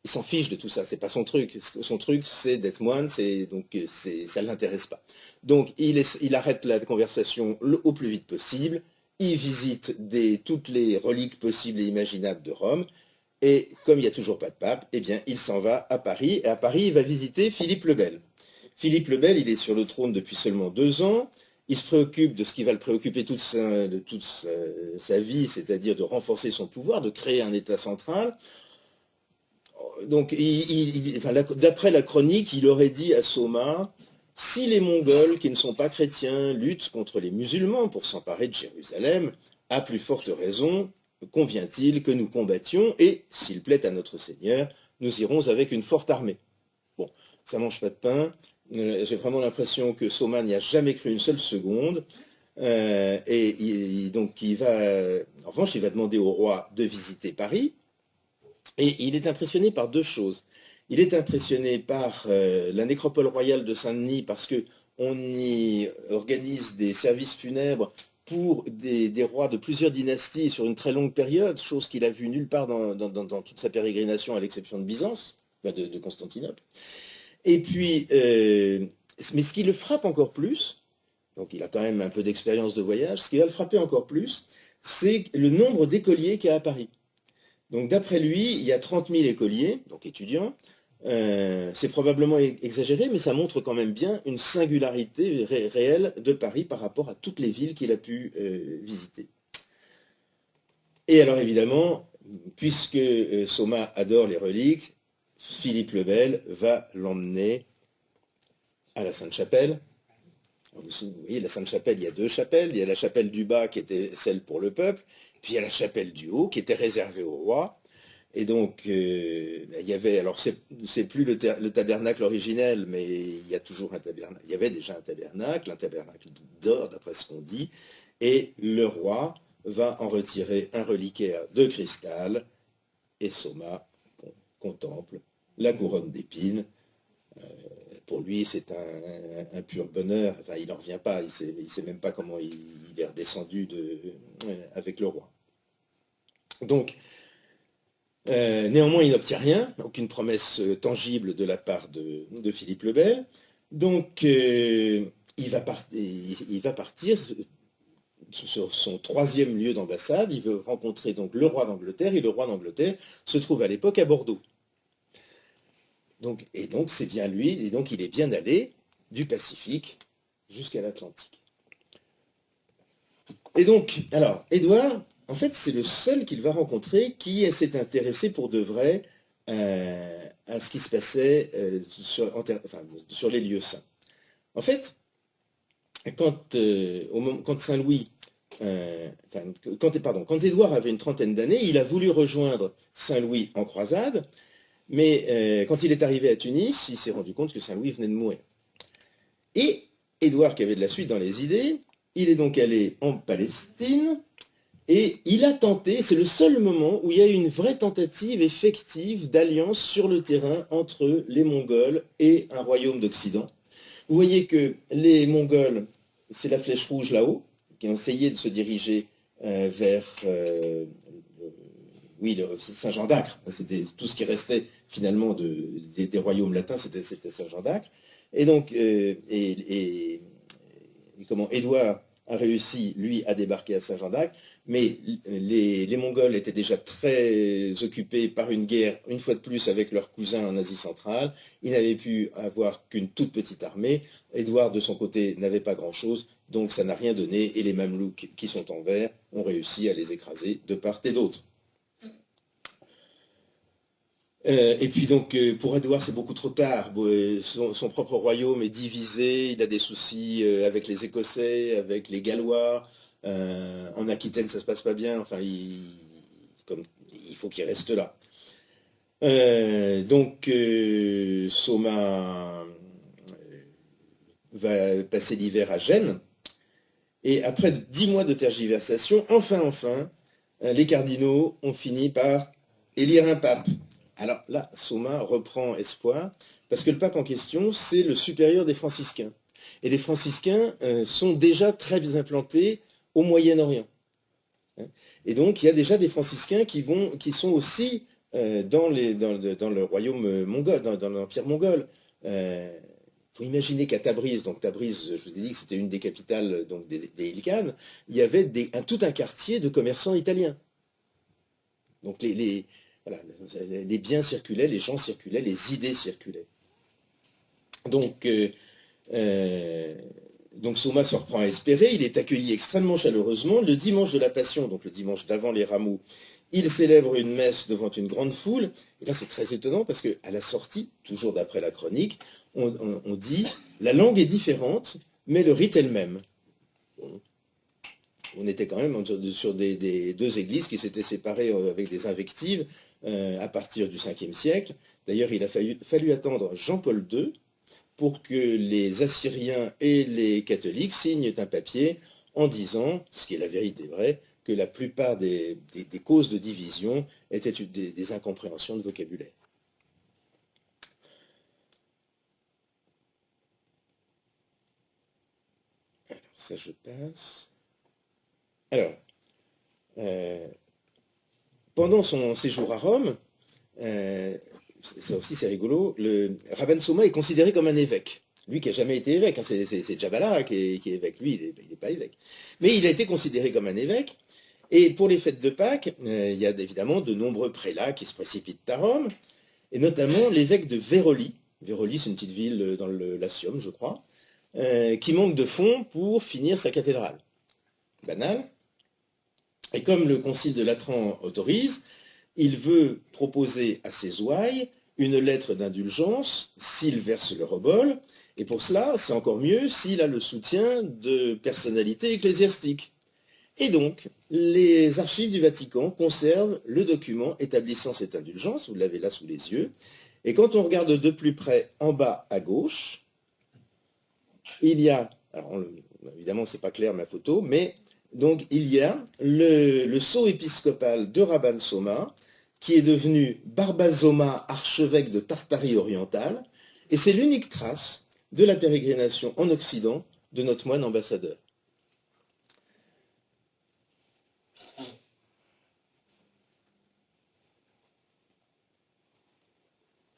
il s'en fiche de tout ça, c'est pas son truc. Son truc, c'est d'être moine, donc ça ne l'intéresse pas. Donc il arrête la conversation au plus vite possible, il visite toutes les reliques possibles et imaginables de Rome, et comme il n'y a toujours pas de pape, eh bien il s'en va à Paris, et à Paris il va visiter Philippe le Bel. Philippe le Bel, il est sur le trône depuis seulement 2 ans, il se préoccupe de ce qui va le préoccuper toute sa vie, c'est-à-dire de renforcer son pouvoir, de créer un État central. Donc, d'après la chronique, il aurait dit à Soma, si les Mongols, qui ne sont pas chrétiens, luttent contre les musulmans pour s'emparer de Jérusalem, à plus forte raison, convient-il que nous combattions, et, s'il plaît à notre Seigneur, nous irons avec une forte armée. Bon, ça mange pas de pain. J'ai vraiment l'impression que Soma n'y a jamais cru une seule seconde. Donc, en revanche, il va demander au roi de visiter Paris. Et il est impressionné par deux choses. Il est impressionné par la nécropole royale de Saint-Denis parce qu'on y organise des services funèbres pour des rois de plusieurs dynasties sur une très longue période, chose qu'il a vue nulle part dans toute sa pérégrination à l'exception de Byzance, de Constantinople. Et puis, mais ce qui le frappe encore plus, donc il a quand même un peu d'expérience de voyage, ce qui va le frapper encore plus, c'est le nombre d'écoliers qu'il y a à Paris. Donc d'après lui, il y a 30 000 écoliers, donc étudiants. C'est probablement exagéré, mais ça montre quand même bien une singularité réelle de Paris par rapport à toutes les villes qu'il a pu visiter. Et alors évidemment, puisque Soma adore les reliques, Philippe le Bel va l'emmener à la Sainte-Chapelle. Vous voyez, la Sainte-Chapelle, il y a deux chapelles. Il y a la chapelle du bas qui était celle pour le peuple, puis il y a la chapelle du haut qui était réservée au roi. Et donc, il y avait, alors c'est plus le tabernacle originel, mais il y a toujours un tabernacle. Il y avait déjà un tabernacle d'or, d'après ce qu'on dit, et le roi va en retirer un reliquaire de cristal, et Soma contemple la couronne d'épines. Pour lui, c'est un pur bonheur. Enfin, il n'en revient pas. Il sait même pas comment il est redescendu avec le roi. Donc, néanmoins, il n'obtient rien, aucune promesse tangible de la part de Philippe le Bel. Donc, il va partir sur son troisième lieu d'ambassade. Il veut rencontrer donc le roi d'Angleterre, et le roi d'Angleterre se trouve à l'époque à Bordeaux. Et donc, c'est bien lui, et donc il est bien allé du Pacifique jusqu'à l'Atlantique. Et donc, alors, Édouard, en fait, c'est le seul qu'il va rencontrer qui s'est intéressé pour de vrai à ce qui se passait sur les lieux saints. En fait, quand Saint-Louis, quand Édouard avait une trentaine d'années, il a voulu rejoindre Saint-Louis en croisade, mais quand il est arrivé à Tunis, il s'est rendu compte que Saint-Louis venait de mourir. Et Édouard, qui avait de la suite dans les idées, il est donc allé en Palestine, et il a tenté, c'est le seul moment où il y a eu une vraie tentative effective d'alliance sur le terrain entre les Mongols et un royaume d'Occident. Vous voyez que les Mongols, c'est la flèche rouge là-haut, qui ont essayé de se diriger vers Saint-Jean d'Acre. C'était tout ce qui restait finalement des royaumes latins, c'était Saint-Jean d'Acre. Et donc, comment Édouard a réussi, lui, à débarquer à Saint-Jean d'Acre, mais les Mongols étaient déjà très occupés par une guerre, une fois de plus, avec leurs cousins en Asie centrale. Ils n'avaient pu avoir qu'une toute petite armée. Édouard, de son côté, n'avait pas grand-chose, donc ça n'a rien donné, et les Mamelouks, qui sont en vert, ont réussi à les écraser de part et d'autre. Et puis donc, pour Édouard, c'est beaucoup trop tard. Son propre royaume est divisé, il a des soucis avec les Écossais, avec les Gallois. En Aquitaine, ça se passe pas bien. Enfin, il faut qu'il reste là. Donc, Soma va passer l'hiver à Gênes. Et après 10 mois de tergiversation, enfin, les cardinaux ont fini par élire un pape. Alors là, Soma reprend espoir, parce que le pape en question, c'est le supérieur des franciscains. Et les franciscains sont déjà très bien implantés au Moyen-Orient. Et donc, il y a déjà des franciscains qui sont aussi dans le royaume mongol, dans l'empire mongol. Il faut imaginer qu'à Tabriz, donc Tabriz, je vous ai dit que c'était une des capitales donc, des Ilkhanes, il y avait tout un quartier de commerçants italiens. Donc les biens circulaient, les gens circulaient, les idées circulaient. Donc Soma se reprend à espérer, il est accueilli extrêmement chaleureusement. Le dimanche de la Passion, donc le dimanche d'avant les rameaux, il célèbre une messe devant une grande foule. Et là, c'est très étonnant parce qu'à la sortie, toujours d'après la chronique, on dit « La langue est différente, mais le rite est le même ». Bon. On était quand même sur des deux églises qui s'étaient séparées avec des invectives à partir du 5e siècle. D'ailleurs, il a fallu attendre Jean-Paul II pour que les Assyriens et les catholiques signent un papier en disant, ce qui est la vérité vraie, que la plupart des causes de division étaient des incompréhensions de vocabulaire. Alors, ça je passe. Alors, pendant son séjour à Rome, ça aussi c'est rigolo, le Rabban Soma est considéré comme un évêque. Lui qui n'a jamais été évêque, hein, c'est Jabala qui est évêque, lui il n'est pas évêque. Mais il a été considéré comme un évêque, et pour les fêtes de Pâques, il y a évidemment de nombreux prélats qui se précipitent à Rome, et notamment l'évêque de Veroli. Veroli, c'est une petite ville dans le Latium, je crois, qui manque de fonds pour finir sa cathédrale. Banal. Et comme le concile de Latran autorise, il veut proposer à ses ouailles une lettre d'indulgence s'il verse le rebol, et pour cela, c'est encore mieux s'il a le soutien de personnalités ecclésiastiques. Et donc, les archives du Vatican conservent le document établissant cette indulgence, vous l'avez là sous les yeux, et quand on regarde de plus près en bas à gauche, il y a, alors évidemment c'est pas clair ma photo, mais donc il y a le sceau épiscopal de Rabban Soma, qui est devenu Barbazoma, archevêque de Tartarie orientale, et c'est l'unique trace de la pérégrination en Occident de notre moine ambassadeur.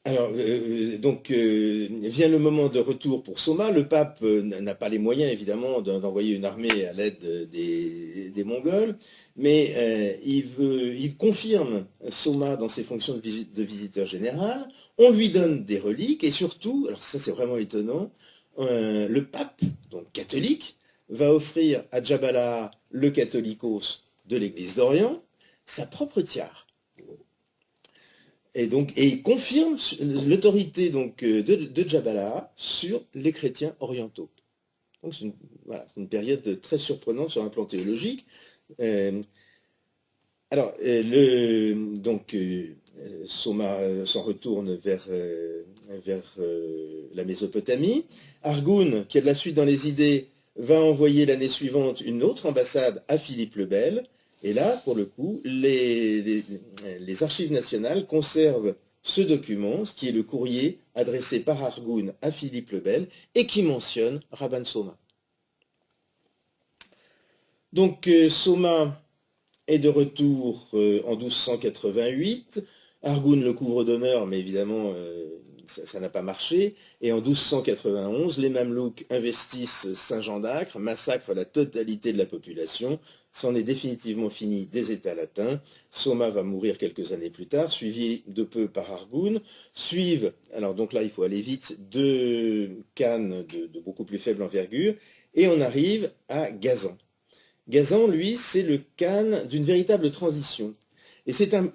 Alors, vient le moment de retour pour Soma. Le pape n'a pas les moyens, évidemment, d'envoyer une armée à l'aide des Mongols, mais il confirme Soma dans ses fonctions de visiteur général. On lui donne des reliques, et surtout, alors ça c'est vraiment étonnant, le pape, donc catholique, va offrir à Jabala, le catholicos de l'Église d'Orient, sa propre tiare. Et il confirme l'autorité de Jabala sur les chrétiens orientaux. Donc c'est une période très surprenante sur un plan théologique. Soma s'en retourne vers la Mésopotamie. Argoun, qui a de la suite dans les idées, va envoyer l'année suivante une autre ambassade à Philippe le Bel. Et là, pour le coup, les archives nationales conservent ce document, ce qui est le courrier adressé par Argoun à Philippe le Bel et qui mentionne Rabban Soma. Donc Soma est de retour en 1288. Argoun le couvre d'honneur, mais évidemment, ça n'a pas marché. Et en 1291, les Mamelouks investissent Saint-Jean d'Acre, massacrent la totalité de la population. C'en est définitivement fini des États latins. Soma va mourir quelques années plus tard, suivi de peu par Argoun. Suivent, alors donc là il faut aller vite, deux khanes de beaucoup plus faible envergure. Et on arrive à Ghazan. Ghazan, lui, c'est le khan d'une véritable transition. Et c'est un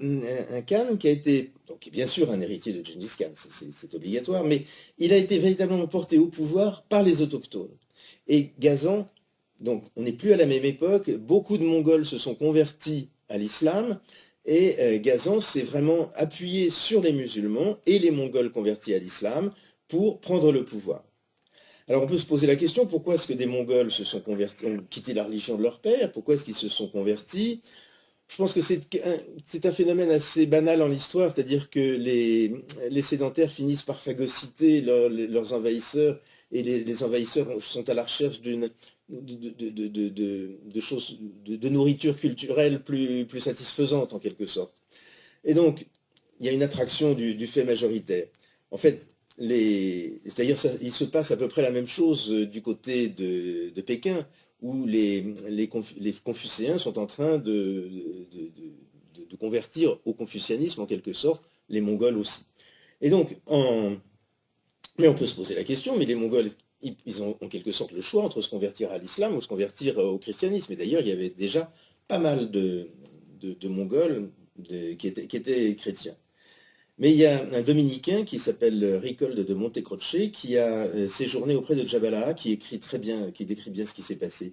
khan qui a été, donc bien sûr un héritier de Gengis Khan, c'est obligatoire, mais il a été véritablement porté au pouvoir par les autochtones. Et Ghazan, donc on n'est plus à la même époque, beaucoup de Mongols se sont convertis à l'islam, et Ghazan s'est vraiment appuyé sur les musulmans et les Mongols convertis à l'islam pour prendre le pouvoir. Alors on peut se poser la question, pourquoi est-ce que des Mongols se sont convertis, ont quitté la religion de leur père, pourquoi est-ce qu'ils se sont convertis? Je pense que c'est un phénomène assez banal en l'histoire, c'est-à-dire que les sédentaires finissent par phagocyter leurs envahisseurs, et les envahisseurs sont à la recherche de nourriture culturelle plus satisfaisante en quelque sorte. Et donc, il y a une attraction du fait majoritaire. En fait, d'ailleurs, il se passe à peu près la même chose du côté de Pékin, où les confucéens sont en train de convertir au confucianisme, en quelque sorte, les Mongols aussi. Et donc, mais on peut se poser la question, mais les Mongols, ils ont en quelque sorte le choix entre se convertir à l'islam ou se convertir au christianisme. Et d'ailleurs, il y avait déjà pas mal de Mongols, qui étaient chrétiens. Mais il y a un dominicain qui s'appelle Ricold de Montecroce qui a séjourné auprès de Jabalaha, qui écrit très bien, qui décrit bien ce qui s'est passé.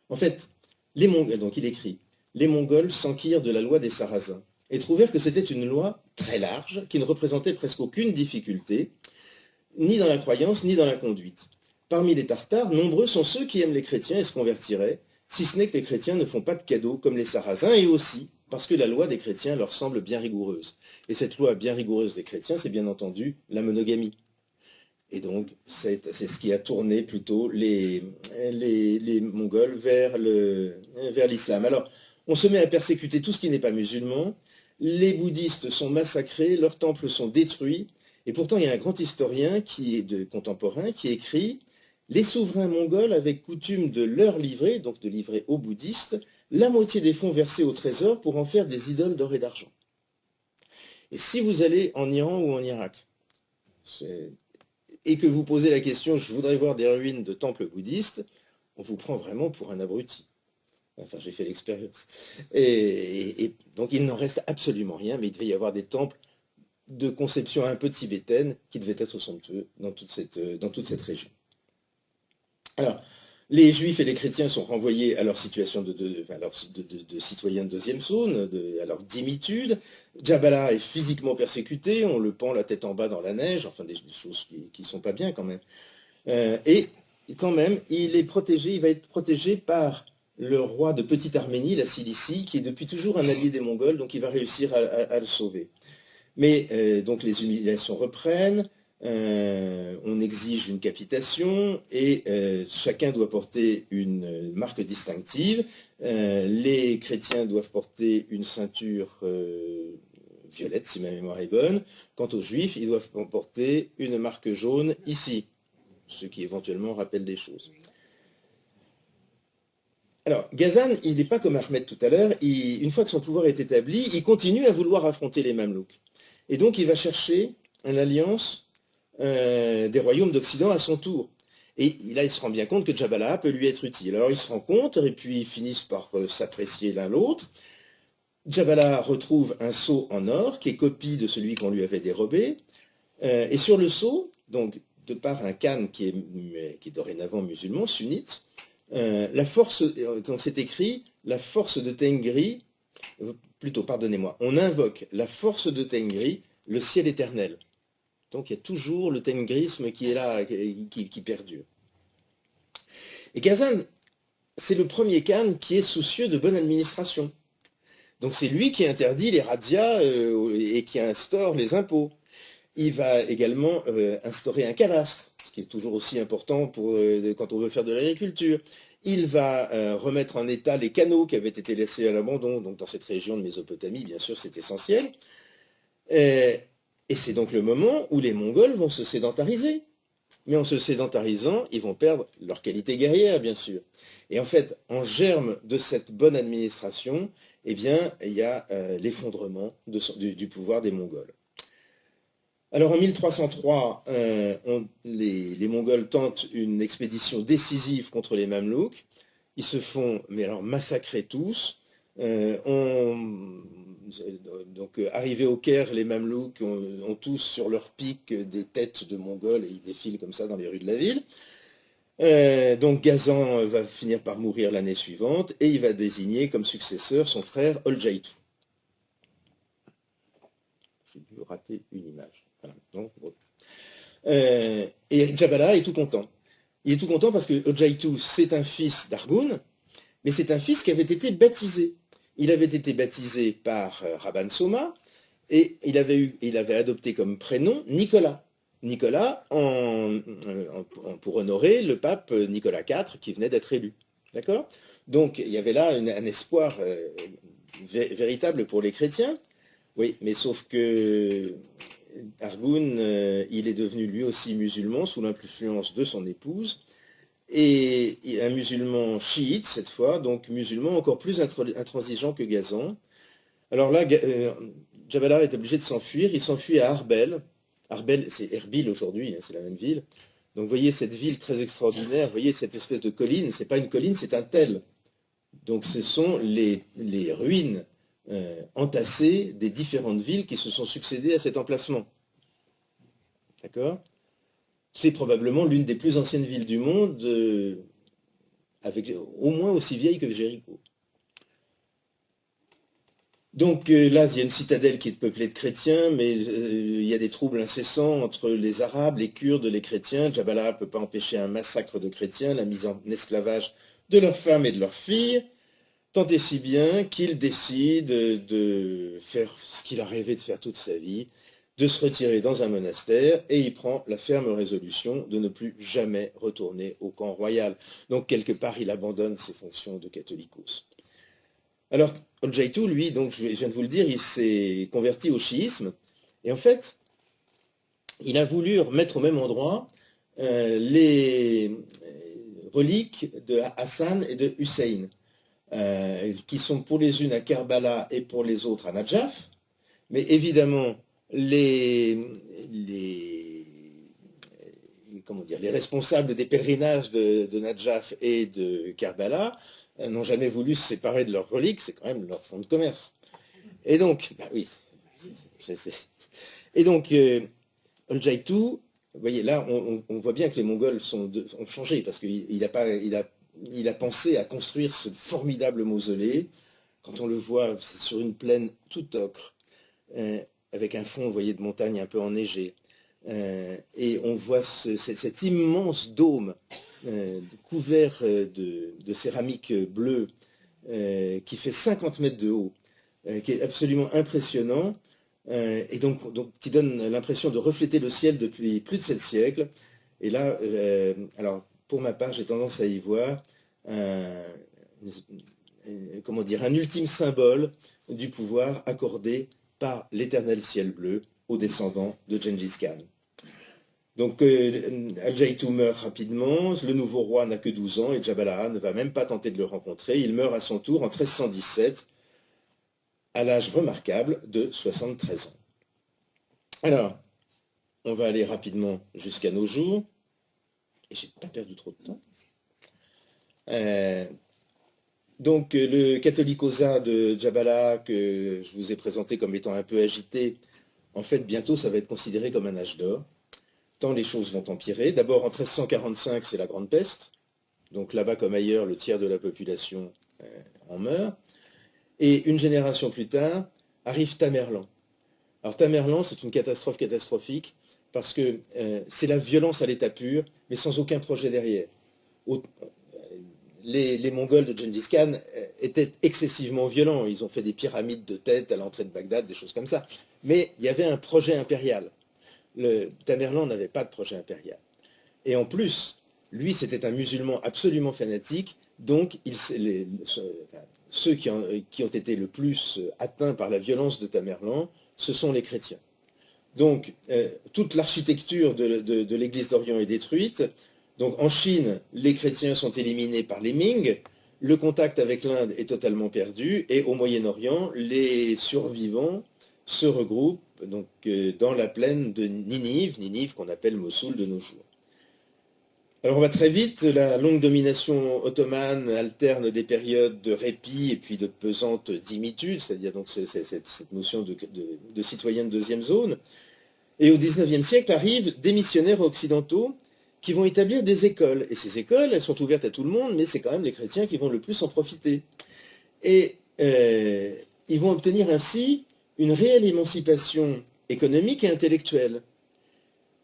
En fait, donc il écrit « Les Mongols s'enquirent de la loi des Sarrasins et trouvèrent que c'était une loi très large qui ne représentait presque aucune difficulté, ni dans la croyance, ni dans la conduite. Parmi les Tartares, nombreux sont ceux qui aiment les chrétiens et se convertiraient, si ce n'est que les chrétiens ne font pas de cadeaux comme les Sarrasins, et aussi parce que la loi des chrétiens leur semble bien rigoureuse. Et cette loi bien rigoureuse des chrétiens, c'est bien entendu la monogamie. Et donc, c'est ce qui a tourné plutôt les Mongols vers l'islam. Alors, on se met à persécuter tout ce qui n'est pas musulman, les bouddhistes sont massacrés, leurs temples sont détruits, et pourtant il y a un grand historien contemporain qui écrit « Les souverains mongols avaient coutume de leur livrer, donc de livrer aux bouddhistes, la moitié des fonds versés au trésor pour en faire des idoles d'or et d'argent. » Et si vous allez en Iran ou en Irak, et que vous posez la question « je voudrais voir des ruines de temples bouddhistes », on vous prend vraiment pour un abruti. Enfin, j'ai fait l'expérience. Et donc, il n'en reste absolument rien, mais il devait y avoir des temples de conception un peu tibétaine qui devaient être somptueux dans toute cette région. Alors, les Juifs et les chrétiens sont renvoyés à leur situation de citoyens de deuxième zone, à leur dimitude. Jabalaha est physiquement persécuté, on le pend la tête en bas dans la neige, enfin des choses qui ne sont pas bien quand même. Et quand même, il va être protégé par le roi de Petite Arménie, la Cilicie, qui est depuis toujours un allié des Mongols, donc il va réussir à le sauver. Mais donc les humiliations reprennent, on exige une capitation et chacun doit porter une marque distinctive. Les chrétiens doivent porter une ceinture violette, si ma mémoire est bonne. Quant aux juifs, ils doivent porter une marque jaune ici, ce qui éventuellement rappelle des choses. Alors, Ghazan, il n'est pas comme Ahmed tout à l'heure, une fois que son pouvoir est établi, il continue à vouloir affronter les Mamelouks. Et donc, il va chercher une alliance des royaumes d'Occident à son tour. Et là, il se rend bien compte que Jabalaha peut lui être utile. Alors, ils se rencontrent et puis ils finissent par s'apprécier l'un l'autre. Jabalaha retrouve un sceau en or qui est copie de celui qu'on lui avait dérobé. Et sur le sceau, donc, de par un khan qui est dorénavant musulman, sunnite, donc c'est écrit « la force de Tengri », plutôt, pardonnez-moi, on invoque la force de Tengri, le ciel éternel. Donc il y a toujours le tengrisme qui est là, qui perdure. Et Ghazan, c'est le premier khan qui est soucieux de bonne administration. Donc c'est lui qui interdit les razzias et qui instaure les impôts. Il va également instaurer un cadastre, ce qui est toujours aussi important quand on veut faire de l'agriculture. Il va remettre en état les canaux qui avaient été laissés à l'abandon, donc dans cette région de Mésopotamie, bien sûr, c'est essentiel. Et c'est donc le moment où les Mongols vont se sédentariser. Mais en se sédentarisant, ils vont perdre leur qualité guerrière, bien sûr. Et en fait, en germe de cette bonne administration, eh bien, il y a l'effondrement du pouvoir des Mongols. Alors en 1303, les Mongols tentent une expédition décisive contre les Mamelouks. Ils se font massacrer tous. Donc arrivés au Caire, les Mamelouks ont tous sur leur pique des têtes de Mongols et ils défilent comme ça dans les rues de la ville. Donc Ghazan va finir par mourir l'année suivante et il va désigner comme successeur son frère Oljaïtou. J'ai dû rater une image. Voilà. Donc, bon. Et Jabalaha est tout content. Il est tout content parce que Oljaïtou, c'est un fils d'Argoun, mais c'est un fils qui avait été baptisé. Il avait été baptisé par Rabban Soma et il avait adopté comme prénom Nicolas. Nicolas pour honorer le pape Nicolas IV qui venait d'être élu. D'accord ? Donc il y avait là un espoir véritable pour les chrétiens. Oui, mais sauf que Argoun, il est devenu lui aussi musulman sous l'influence de son épouse, et un musulman chiite cette fois, donc musulman encore plus intransigeant que Ghazan. Alors là, Jabalaha est obligé de s'enfuir, il s'enfuit à Arbel. Arbel, c'est Erbil aujourd'hui, c'est la même ville. Donc vous voyez cette ville très extraordinaire, vous voyez cette espèce de colline, c'est pas une colline, c'est un tel. Donc ce sont les ruines entassés des différentes villes qui se sont succédées à cet emplacement. D'accord? C'est probablement l'une des plus anciennes villes du monde, avec au moins aussi vieille que Jéricho. Donc là, il y a une citadelle qui est peuplée de chrétiens, mais il y a des troubles incessants entre les Arabes, les Kurdes, les chrétiens. Jabalah ne peut pas empêcher un massacre de chrétiens, la mise en esclavage de leurs femmes et de leurs filles, tant et si bien qu'il décide de faire ce qu'il a rêvé de faire toute sa vie, de se retirer dans un monastère, et il prend la ferme résolution de ne plus jamais retourner au camp royal. Donc quelque part, il abandonne ses fonctions de catholicos. Alors, Oljaitu, lui, donc je viens de vous le dire, il s'est converti au chiisme, et en fait, il a voulu remettre au même endroit les reliques de Hassan et de Hussein, qui sont pour les unes à Kerbala et pour les autres à Najaf, mais évidemment, les responsables des pèlerinages de Najaf et de Kerbala n'ont jamais voulu se séparer de leurs reliques, c'est quand même leur fonds de commerce. Et donc, bah oui, et donc, Oljaitu, vous voyez, là, on voit bien que les Mongols ont changé, parce qu'il a pensé à construire ce formidable mausolée. Quand on le voit, c'est sur une plaine toute ocre, avec un fond, vous voyez, de montagne un peu enneigé. Et on voit cet immense dôme couvert de céramique bleue qui fait 50 mètres de haut, qui est absolument impressionnant, et donc qui donne l'impression de refléter le ciel depuis plus de 7 siècles. Et là, alors pour ma part, j'ai tendance à y voir un ultime symbole du pouvoir accordé par l'éternel ciel bleu aux descendants de Gengis Khan. Donc Oljaitu meurt rapidement, le nouveau roi n'a que 12 ans et Jabalah ne va même pas tenter de le rencontrer. Il meurt à son tour en 1317, à l'âge remarquable de 73 ans. Alors, on va aller rapidement jusqu'à nos jours, et j'ai pas perdu trop de temps. Donc le catholicosa de Jabalah, que je vous ai présenté comme étant un peu agité, en fait bientôt ça va être considéré comme un âge d'or, tant les choses vont empirer. D'abord en 1345 c'est la grande peste, donc là-bas comme ailleurs le tiers de la population en meurt, et une génération plus tard arrive Tamerlan. Alors Tamerlan c'est une catastrophe catastrophique, parce que c'est la violence à l'état pur, mais sans aucun projet derrière. Les Mongols de Gengis Khan étaient excessivement violents. Ils ont fait des pyramides de têtes à l'entrée de Bagdad, des choses comme ça. Mais il y avait un projet impérial. Tamerlan n'avait pas de projet impérial. Et en plus, lui, c'était un musulman absolument fanatique. Donc, ceux qui ont été le plus atteints par la violence de Tamerlan, ce sont les chrétiens. Donc, toute l'architecture de l'Église d'Orient est détruite. Donc en Chine, les chrétiens sont éliminés par les Ming, le contact avec l'Inde est totalement perdu, et au Moyen-Orient, les survivants se regroupent donc, dans la plaine de Ninive qu'on appelle Mossoul de nos jours. Alors on va très vite, la longue domination ottomane alterne des périodes de répit et puis de pesante dimitude, c'est-à-dire donc cette notion de citoyen de deuxième zone. Et au XIXe siècle arrivent des missionnaires occidentaux qui vont établir des écoles. Et ces écoles, elles sont ouvertes à tout le monde, mais c'est quand même les chrétiens qui vont le plus en profiter. Et ils vont obtenir ainsi une réelle émancipation économique et intellectuelle,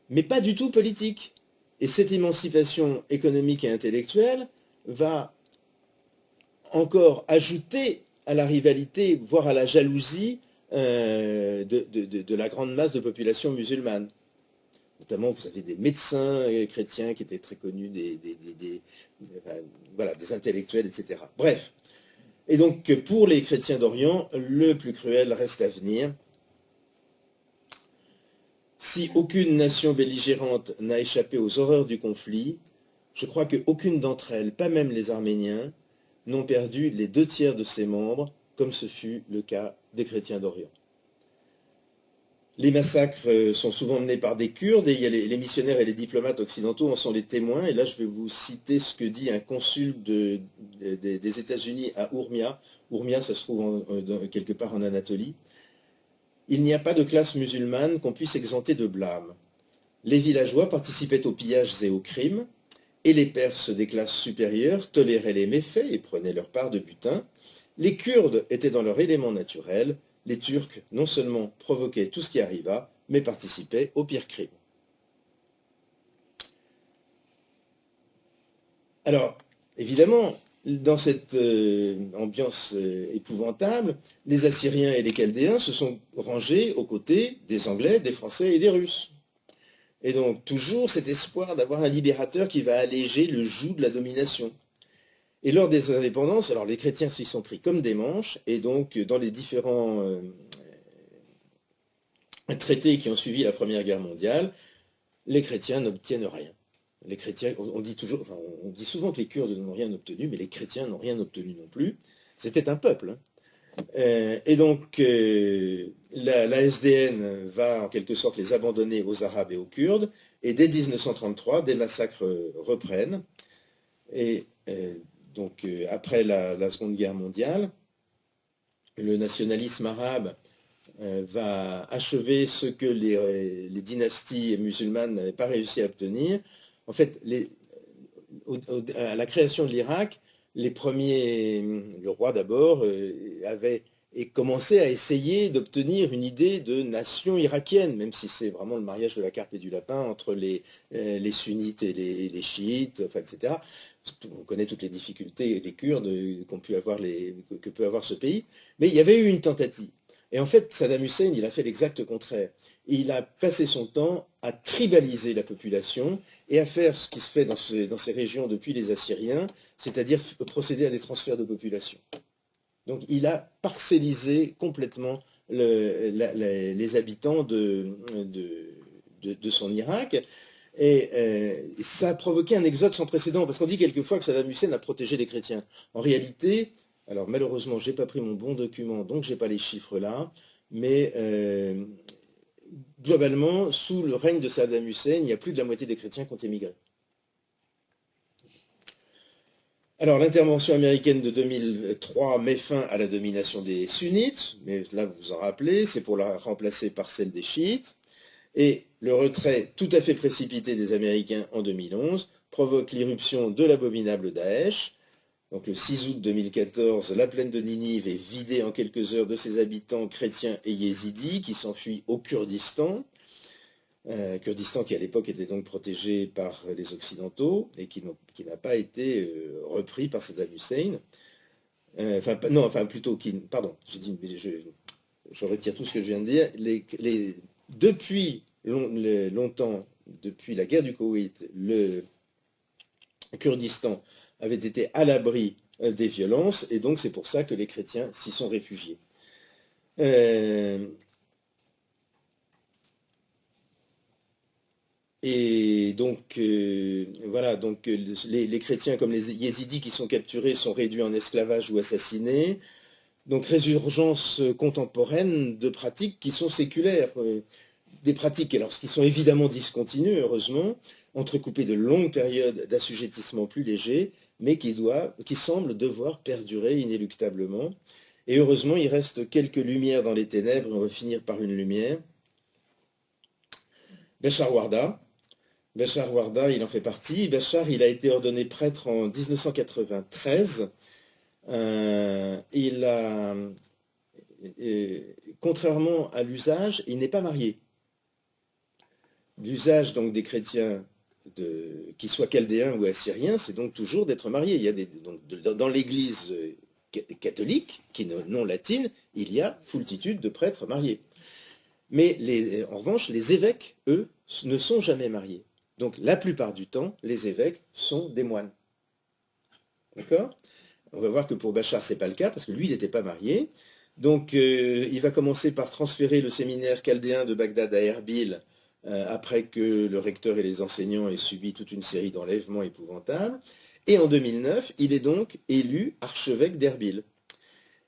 mais pas du tout politique. Et cette émancipation économique et intellectuelle va encore ajouter à la rivalité, voire à la jalousie de la grande masse de population musulmane. Notamment, vous avez des médecins chrétiens qui étaient très connus, des intellectuels, etc. Bref. Et donc, pour les chrétiens d'Orient, le plus cruel reste à venir. Si aucune nation belligérante n'a échappé aux horreurs du conflit, je crois qu'aucune d'entre elles, pas même les Arméniens, n'ont perdu les 2/3 de ses membres, comme ce fut le cas des chrétiens d'Orient. Les massacres sont souvent menés par des Kurdes et il y a les missionnaires et les diplomates occidentaux en sont les témoins. Et là, je vais vous citer ce que dit un consul des États-Unis à Urmia. Urmia, ça se trouve quelque part en Anatolie. Il n'y a pas de classe musulmane qu'on puisse exempter de blâme. Les villageois participaient aux pillages et aux crimes, et les Perses des classes supérieures toléraient les méfaits et prenaient leur part de butin. Les Kurdes étaient dans leur élément naturel. Les Turcs non seulement provoquaient tout ce qui arriva, mais participaient aux pires crimes. Alors, évidemment, dans cette ambiance épouvantable, les Assyriens et les Chaldéens se sont rangés aux côtés des Anglais, des Français et des Russes. Et donc, toujours cet espoir d'avoir un libérateur qui va alléger le joug de la domination. Et lors des indépendances, alors les chrétiens s'y sont pris comme des manches, et donc dans les différents traités qui ont suivi la Première Guerre mondiale, les chrétiens n'obtiennent rien. Les chrétiens, on dit souvent que les Kurdes n'ont rien obtenu, mais les chrétiens n'ont rien obtenu non plus. C'était un peuple. Et donc, la SDN va en quelque sorte les abandonner aux Arabes et aux Kurdes, et dès 1933, des massacres reprennent. Et donc, après la Seconde Guerre mondiale, le nationalisme arabe va achever ce que les dynasties musulmanes n'avaient pas réussi à obtenir. En fait, à la création de l'Irak, le roi d'abord, avait commencé à essayer d'obtenir une idée de nation irakienne, même si c'est vraiment le mariage de la carpe et du lapin entre les sunnites et les chiites, enfin, etc. On connaît toutes les difficultés des Kurdes que peut avoir ce pays, mais il y avait eu une tentative. Et en fait, Saddam Hussein, il a fait l'exact contraire. Il a passé son temps à tribaliser la population et à faire ce qui se fait dans ces régions depuis les Assyriens, c'est-à-dire procéder à des transferts de population. Donc il a parcellisé complètement les habitants de son Irak. Et ça a provoqué un exode sans précédent, parce qu'on dit quelquefois que Saddam Hussein a protégé les chrétiens. En réalité, alors malheureusement, je n'ai pas pris mon bon document, donc je n'ai pas les chiffres là, mais globalement, sous le règne de Saddam Hussein, il y a plus de la moitié des chrétiens qui ont émigré. Alors, l'intervention américaine de 2003 met fin à la domination des sunnites, mais là, vous vous en rappelez, c'est pour la remplacer par celle des chiites. Et le retrait tout à fait précipité des Américains en 2011 provoque l'irruption de l'abominable Daesh. Donc le 6 août 2014, la plaine de Ninive est vidée en quelques heures de ses habitants chrétiens et yézidis qui s'enfuient au Kurdistan. Kurdistan qui à l'époque était donc protégé par les Occidentaux et qui n'a pas été repris par Saddam Hussein. Pardon, j'ai dit, je retire tout ce que je viens de dire. Depuis longtemps, depuis la guerre du Koweït, le Kurdistan avait été à l'abri des violences, et donc c'est pour ça que les chrétiens s'y sont réfugiés. Et donc, voilà, donc les chrétiens comme les yézidis qui sont capturés sont réduits en esclavage ou assassinés. Donc, résurgence contemporaine de pratiques qui sont séculaires. Des pratiques alors, qui sont évidemment discontinues, heureusement, entrecoupées de longues périodes d'assujettissement plus léger, mais qui semblent devoir perdurer inéluctablement. Et heureusement, il reste quelques lumières dans les ténèbres, et on va finir par une lumière. Béchar Warda, il en fait partie. Béchar, il a été ordonné prêtre en 1993. Contrairement à l'usage, il n'est pas marié. L'usage donc des chrétiens, qu'ils soient chaldéens ou assyriens, c'est donc toujours d'être marié. Il y a dans l'Église catholique, qui est non latine, il y a foultitude de prêtres mariés. Mais en revanche, les évêques, eux, ne sont jamais mariés. Donc la plupart du temps, les évêques sont des moines. D'accord ? On va voir que pour Béchar, ce n'est pas le cas, parce que lui, il n'était pas marié. Donc il va commencer par transférer le séminaire chaldéen de Bagdad à Erbil, après que le recteur et les enseignants aient subi toute une série d'enlèvements épouvantables. Et en 2009, il est donc élu archevêque d'Erbil.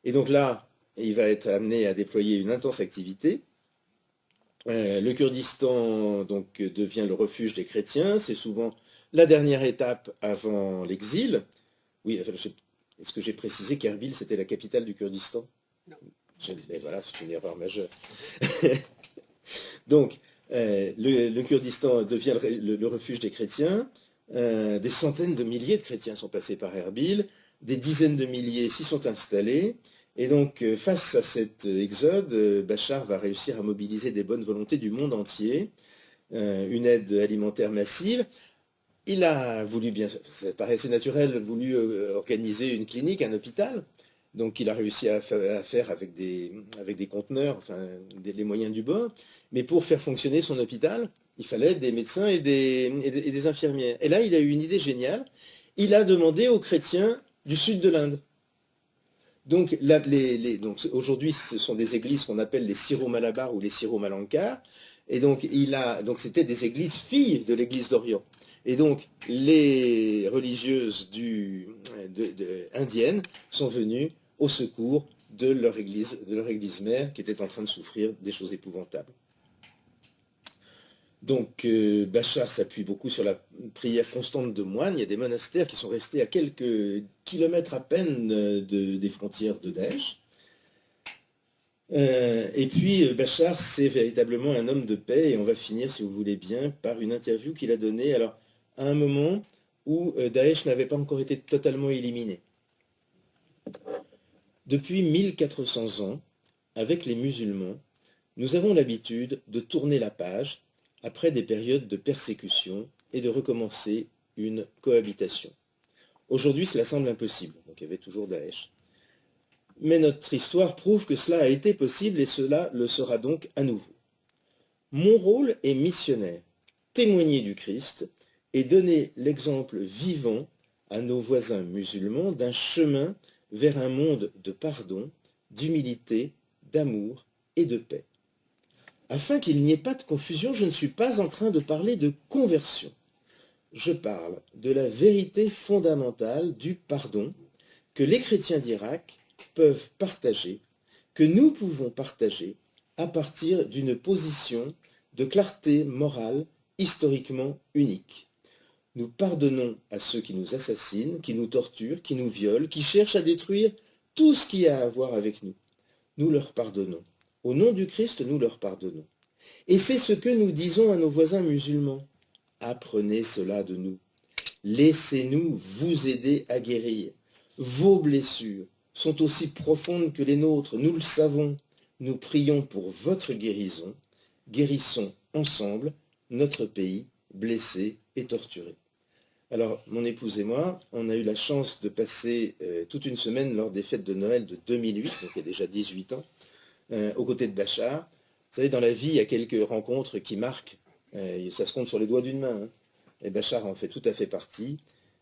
Et donc là, il va être amené à déployer une intense activité. Le Kurdistan donc, devient le refuge des chrétiens. C'est souvent la dernière étape avant l'exil. Oui, enfin, est-ce que j'ai précisé qu'Erbil, c'était la capitale du Kurdistan? Non. Et voilà, c'est une erreur majeure. Donc, le Kurdistan devient le refuge des chrétiens. Des centaines de milliers de chrétiens sont passés par Erbil. Des dizaines de milliers s'y sont installés. Et donc, face à cet exode, Bachar va réussir à mobiliser des bonnes volontés du monde entier, une aide alimentaire massive. Il a voulu, bien, ça paraissait naturel, voulu organiser une clinique, un hôpital. Donc il a réussi à faire avec des conteneurs, enfin les moyens du bord. Mais pour faire fonctionner son hôpital, il fallait des médecins et des infirmières. Et là, il a eu une idée géniale. Il a demandé aux chrétiens du sud de l'Inde. Donc, donc aujourd'hui, ce sont des églises qu'on appelle les Syro-Malabar ou les Syro-Malankar. Et donc, c'était des églises filles de l'église d'Orient. Et donc, les religieuses indiennes sont venues au secours de leur église mère qui était en train de souffrir des choses épouvantables. Donc Bachar s'appuie beaucoup sur la prière constante de moines. Il y a des monastères qui sont restés à quelques kilomètres à peine des frontières de Daesh. Et puis Bachar, c'est véritablement un homme de paix, et on va finir, si vous voulez bien, par une interview qu'il a donnée à un moment où Daesh n'avait pas encore été totalement éliminé. Depuis 1400 ans, avec les musulmans, nous avons l'habitude de tourner la page après des périodes de persécution et de recommencer une cohabitation. Aujourd'hui, cela semble impossible, donc il y avait toujours Daesh. Mais notre histoire prouve que cela a été possible et cela le sera donc à nouveau. Mon rôle est missionnaire, témoigner du Christ et donner l'exemple vivant à nos voisins musulmans d'un chemin vers un monde de pardon, d'humilité, d'amour et de paix. Afin qu'il n'y ait pas de confusion, je ne suis pas en train de parler de conversion. Je parle de la vérité fondamentale du pardon que les chrétiens d'Irak peuvent partager, que nous pouvons partager à partir d'une position de clarté morale historiquement unique. Nous pardonnons à ceux qui nous assassinent, qui nous torturent, qui nous violent, qui cherchent à détruire tout ce qui a à voir avec nous. Nous leur pardonnons. Au nom du Christ, nous leur pardonnons. Et c'est ce que nous disons à nos voisins musulmans. Apprenez cela de nous. Laissez-nous vous aider à guérir. Vos blessures sont aussi profondes que les nôtres, nous le savons. Nous prions pour votre guérison. Guérissons ensemble notre pays blessé et torturé. Alors, mon épouse et moi, on a eu la chance de passer toute une semaine lors des fêtes de Noël de 2008, donc il y a déjà 18 ans, aux côtés de Bachar. Vous savez, dans la vie, il y a quelques rencontres qui marquent, ça se compte sur les doigts d'une main, hein. Et Bachar en fait tout à fait partie,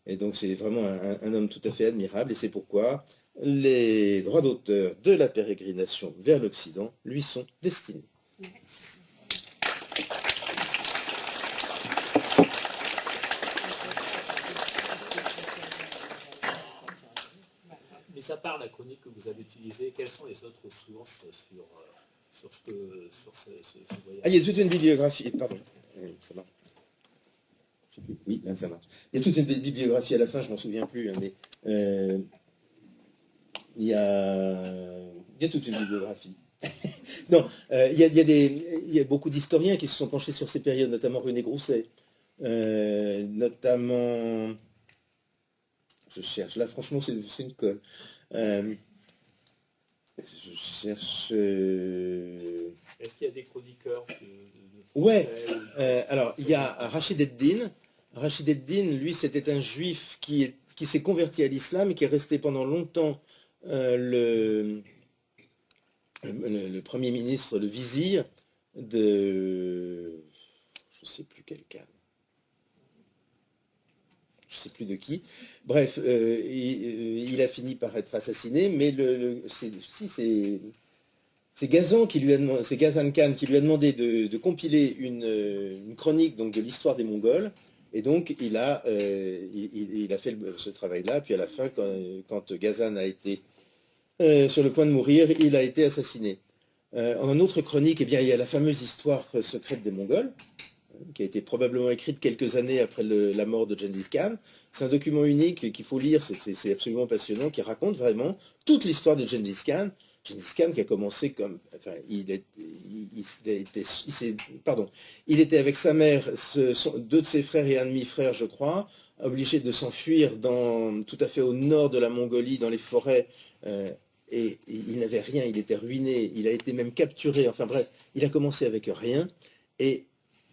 et donc c'est vraiment un homme tout à fait admirable, et c'est pourquoi les droits d'auteur de la pérégrination vers l'Occident lui sont destinés. Merci. Mis à part la chronique que vous avez utilisée, quelles sont les autres sources sur ce voyage? Ah, il y a toute une bibliographie, pardon, ça marche. Je sais plus. Oui, là ça marche. Il y a toute une bibliographie à la fin, je m'en souviens plus, hein, mais il y a toute une bibliographie. Non, il y a beaucoup d'historiens qui se sont penchés sur ces périodes, notamment René Grousset, notamment, je cherche, là franchement c'est une colle. Je cherche... Est-ce qu'il y a des chroniqueurs de Ouais, français alors il y a Rachid ed-Din. Rachid ed-Din, lui, c'était un juif qui s'est converti à l'islam et qui est resté pendant longtemps le premier ministre, le vizir de... je ne sais plus quel cas. Je ne sais plus de qui. Bref, il a fini par être assassiné, mais c'est Ghazan Khan qui lui a demandé de compiler une chronique donc, de l'histoire des Mongols. Et donc, il a fait ce travail-là. Puis à la fin, quand Ghazan a été sur le point de mourir, il a été assassiné. En autre chronique, eh bien, il y a la fameuse histoire secrète des Mongols, qui a été probablement écrite quelques années après la mort de Gengis Khan. C'est un document unique qu'il faut lire, c'est absolument passionnant, qui raconte vraiment toute l'histoire de Gengis Khan. Gengis Khan qui a commencé comme... Enfin, il était avec sa mère, deux de ses frères et un demi-frère, je crois, obligé de s'enfuir tout à fait au nord de la Mongolie, dans les forêts, et il n'avait rien, il était ruiné, il a été même capturé, enfin bref, il a commencé avec rien, et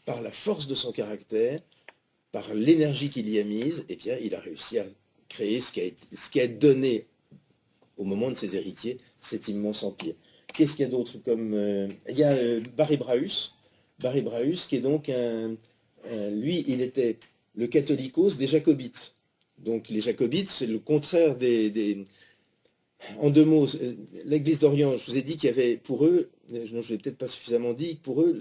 par la force de son caractère, par l'énergie qu'il y a mise, eh bien, il a réussi à créer ce qui a donné, au moment de ses héritiers, cet immense empire. Qu'est-ce qu'il y a d'autre comme... il y a Barry Braus, qui est donc lui, il était le catholicos des jacobites. Donc les jacobites, c'est le contraire En deux mots, l'Église d'Orient, je vous ai dit qu'il y avait pour eux, non, je ne l'ai peut-être pas suffisamment dit, pour eux,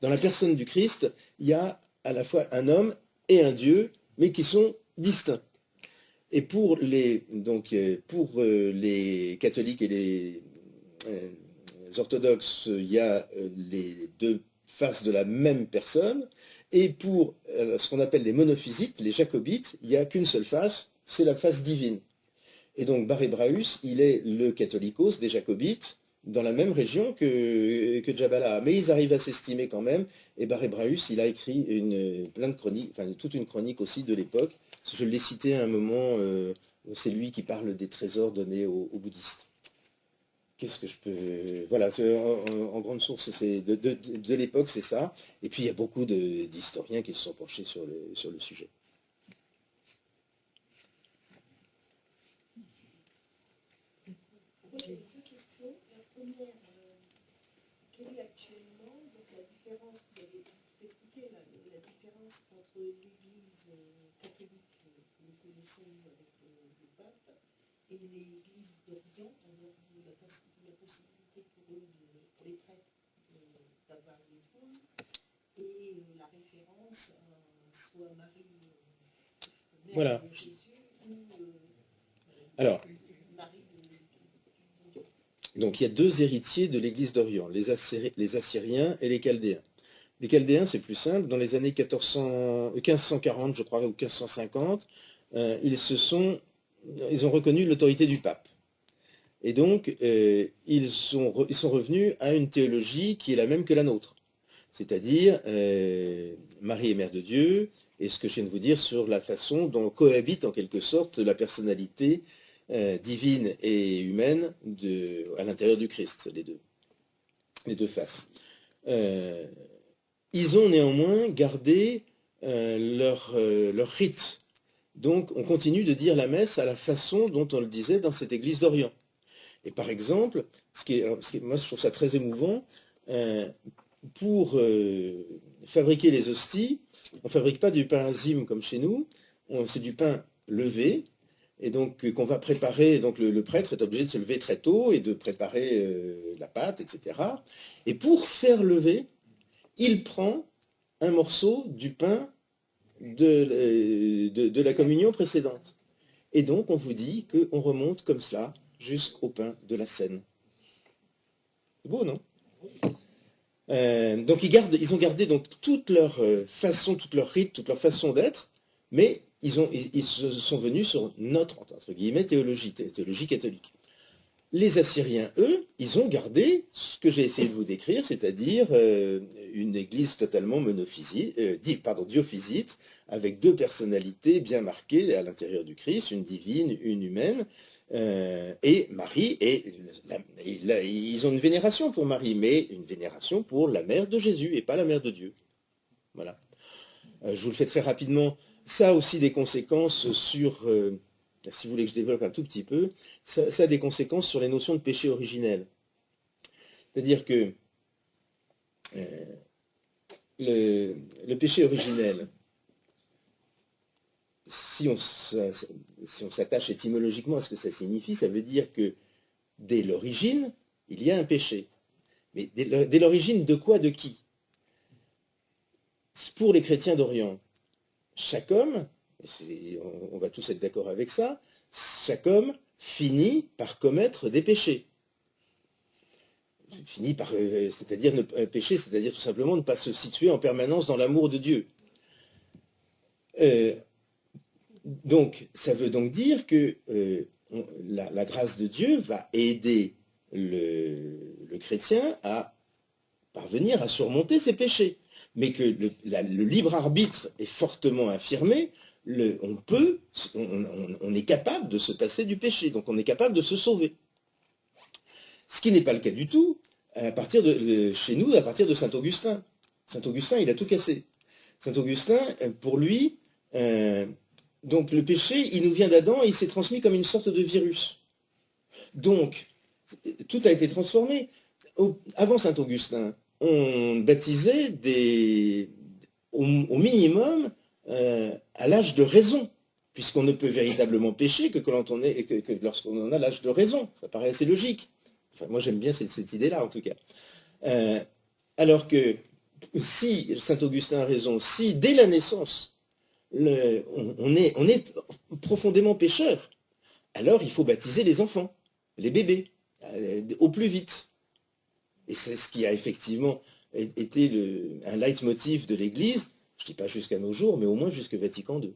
dans la personne du Christ, il y a à la fois un homme et un Dieu, mais qui sont distincts. Et pour les catholiques et les orthodoxes, il y a les deux faces de la même personne. Et pour ce qu'on appelle les monophysites, les jacobites, il n'y a qu'une seule face, c'est la face divine. Et donc Barry Braus, il est le catholicos des jacobites, dans la même région que Jabala. Mais ils arrivent à s'estimer quand même. Et Barry Braus, il a écrit plein de chroniques, enfin toute une chronique aussi de l'époque. Je l'ai cité à un moment, c'est lui qui parle des trésors donnés aux bouddhistes. Qu'est-ce que je peux... Voilà, en grande source, c'est de l'époque, c'est ça. Et puis il y a beaucoup d'historiens qui se sont penchés sur le sujet. J'ai deux questions. La première, quelle est actuellement donc, la différence, vous avez un petit peu expliqué la différence entre l'Église catholique que nous connaissons avec le pape et l'Église d'Orient, en dehors de la possibilité pour eux, pour les prêtres, d'avoir une épouse, et la référence à soit Marie, mère Voilà. de Jésus, ou Alors, Marie de donc il y a deux héritiers de l'Église d'Orient, les Assyriens et les Chaldéens. Les Chaldéens, c'est plus simple, dans les années 1540, je crois, ou 1550, ils ont reconnu l'autorité du pape. Et donc, ils sont revenus à une théologie qui est la même que la nôtre. C'est-à-dire, Marie est mère de Dieu, et ce que je viens de vous dire sur la façon dont cohabite en quelque sorte la personnalité divine et humaine à l'intérieur du Christ, les deux faces. Ils ont néanmoins gardé leur rite. Donc on continue de dire la messe à la façon dont on le disait dans cette église d'Orient. Et par exemple, moi je trouve ça très émouvant, pour fabriquer les hosties, on ne fabrique pas du pain azime comme chez nous, c'est du pain levé, et donc qu'on va préparer, donc le prêtre est obligé de se lever très tôt et de préparer la pâte, etc. Et pour faire lever, il prend un morceau du pain de la communion précédente. Et donc on vous dit qu'on remonte comme cela jusqu'au pain de la Seine. C'est beau, non ? Donc ils ont gardé donc toute leur façon, toute leur rite, toute leur façon d'être, mais ils sont venus sur notre, entre guillemets, théologie catholique. Les Assyriens, eux, ils ont gardé ce que j'ai essayé de vous décrire, c'est-à-dire une église totalement diophysite, avec deux personnalités bien marquées à l'intérieur du Christ, une divine, une humaine, et Marie, ils ont une vénération pour Marie, mais une vénération pour la mère de Jésus et pas la mère de Dieu. Voilà. Je vous le fais très rapidement. Ça a aussi des conséquences sur, si vous voulez que je développe un tout petit peu, ça a des conséquences sur les notions de péché originel. C'est-à-dire que le péché originel, si on s'attache étymologiquement à ce que ça signifie, ça veut dire que dès l'origine, il y a un péché. Mais dès l'origine, de quoi, de qui? Pour les chrétiens d'Orient, chaque homme, on va tous être d'accord avec ça, chaque homme finit par commettre des péchés. finit par, c'est-à-dire pécher, c'est-à-dire tout simplement ne pas se situer en permanence dans l'amour de Dieu. Donc, ça veut donc dire que la grâce de Dieu va aider le chrétien à parvenir à surmonter ses péchés. Mais que le libre arbitre est fortement affirmé, on est capable de se passer du péché, donc on est capable de se sauver. Ce qui n'est pas le cas du tout chez nous, à partir de Saint Augustin. Saint Augustin, il a tout cassé. Saint Augustin, pour lui, donc le péché, il nous vient d'Adam et il s'est transmis comme une sorte de virus. Donc, tout a été transformé. Avant Saint Augustin, on baptisait au minimum à l'âge de raison, puisqu'on ne peut véritablement pécher que lorsqu'on en a l'âge de raison. Ça paraît assez logique. Enfin, moi, j'aime bien cette idée-là, en tout cas. Alors que, si Saint Augustin a raison, si dès la naissance, on est profondément pécheur, alors il faut baptiser les enfants, les bébés, au plus vite. Et c'est ce qui a effectivement été un leitmotiv de l'Église, je ne dis pas jusqu'à nos jours, mais au moins jusqu'au Vatican II.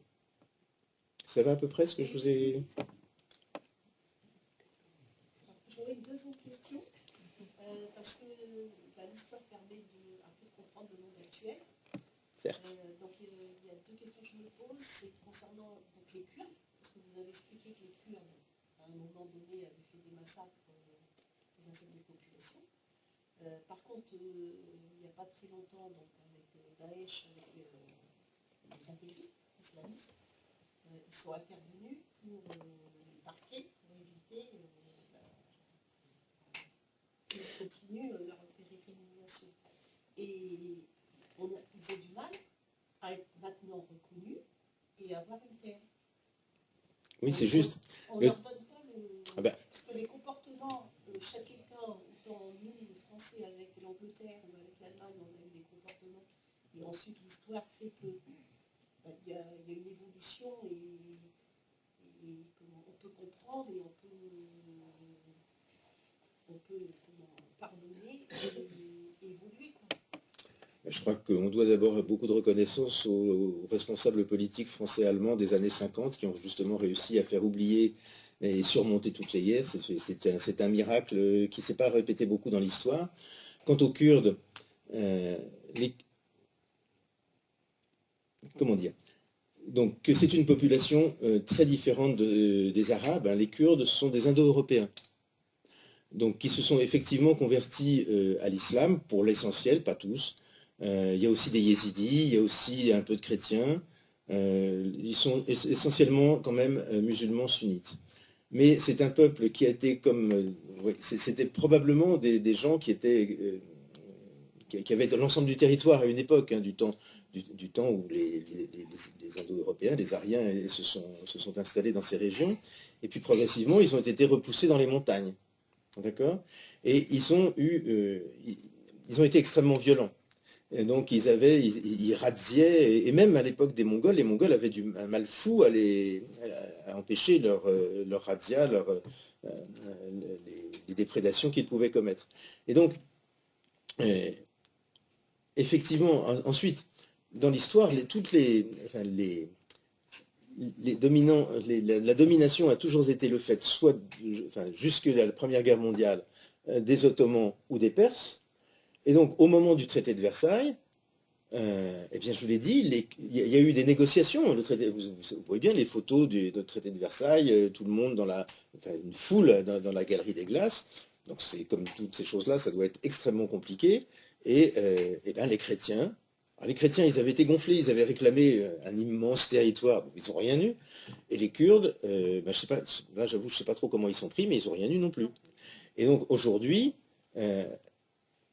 Ça va à peu près ce que je vous ai... J'aurais une deuxième question, parce que l'histoire permet un peu de comprendre le monde actuel. Certes. Donc il y a deux questions que je me pose, c'est concernant donc, les Kurdes, parce que vous avez expliqué que les Kurdes, à un moment donné, avaient fait des massacres des populations. Par contre, il n'y a pas très longtemps, donc avec Daesh, avec les intégristes islamistes, ils sont intervenus pour les marquer, pour éviter qu'ils continuent leur pérégrinations. Et ils ont du mal à être maintenant reconnus et avoir une terre. Oui, c'est juste. On ne leur donne pas le... Ah ben. Parce que les comportements, chaque État, autant nous, les Français, avec l'Angleterre ou avec l'Allemagne, on a eu des comportements. Et ensuite, l'histoire fait qu'il y a une évolution et on peut comprendre et on peut pardonner et évoluer, quoi. Je crois qu'on doit d'abord beaucoup de reconnaissance aux responsables politiques français-allemands des années 50 qui ont justement réussi à faire oublier et surmonter toutes les guerres. C'est un miracle qui ne s'est pas répété beaucoup dans l'histoire. Quant aux Kurdes, comment dire, donc c'est une population très différente des Arabes. Les Kurdes sont des Indo-Européens, donc qui se sont effectivement convertis à l'islam pour l'essentiel, pas tous. Il y a aussi des yézidis, il y a aussi un peu de chrétiens. Ils sont essentiellement quand même musulmans sunnites. Mais c'est un peuple qui a été comme... c'était probablement des gens qui avaient l'ensemble du territoire à une époque, du temps où les Indo-Européens, les Aryens se sont installés dans ces régions. Et puis progressivement, ils ont été repoussés dans les montagnes. D'accord ? Et ils ont été extrêmement violents. Et donc ils razziaient, et même à l'époque des Mongols, les Mongols avaient un mal fou à empêcher leur razzia, les déprédations qu'ils pouvaient commettre. Et donc, effectivement, ensuite, dans l'histoire, la domination a toujours été le fait, jusque la Première Guerre mondiale, des Ottomans ou des Perses. Et donc, au moment du traité de Versailles, eh bien, je vous l'ai dit, il y a eu des négociations. Vous voyez bien les photos du traité de Versailles, tout le monde une foule dans la galerie des glaces. Donc, c'est comme toutes ces choses-là, ça doit être extrêmement compliqué. Et bien, les chrétiens, ils avaient été gonflés, ils avaient réclamé un immense territoire, ils n'ont rien eu. Et les Kurdes, je sais pas, là, j'avoue, je ne sais pas trop comment ils sont pris, mais ils n'ont rien eu non plus. Et donc, aujourd'hui,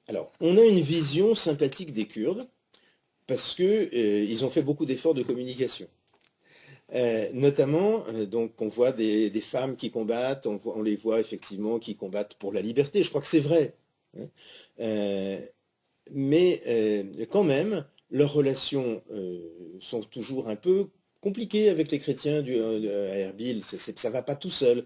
alors, on a une vision sympathique des Kurdes parce qu'ils ont fait beaucoup d'efforts de communication. Notamment, donc, on voit des femmes qui combattent, on les voit effectivement qui combattent pour la liberté. Je crois que c'est vrai. Mais quand même, leurs relations sont toujours un peu compliquées avec les chrétiens à Erbil. Ça ne va pas tout seul.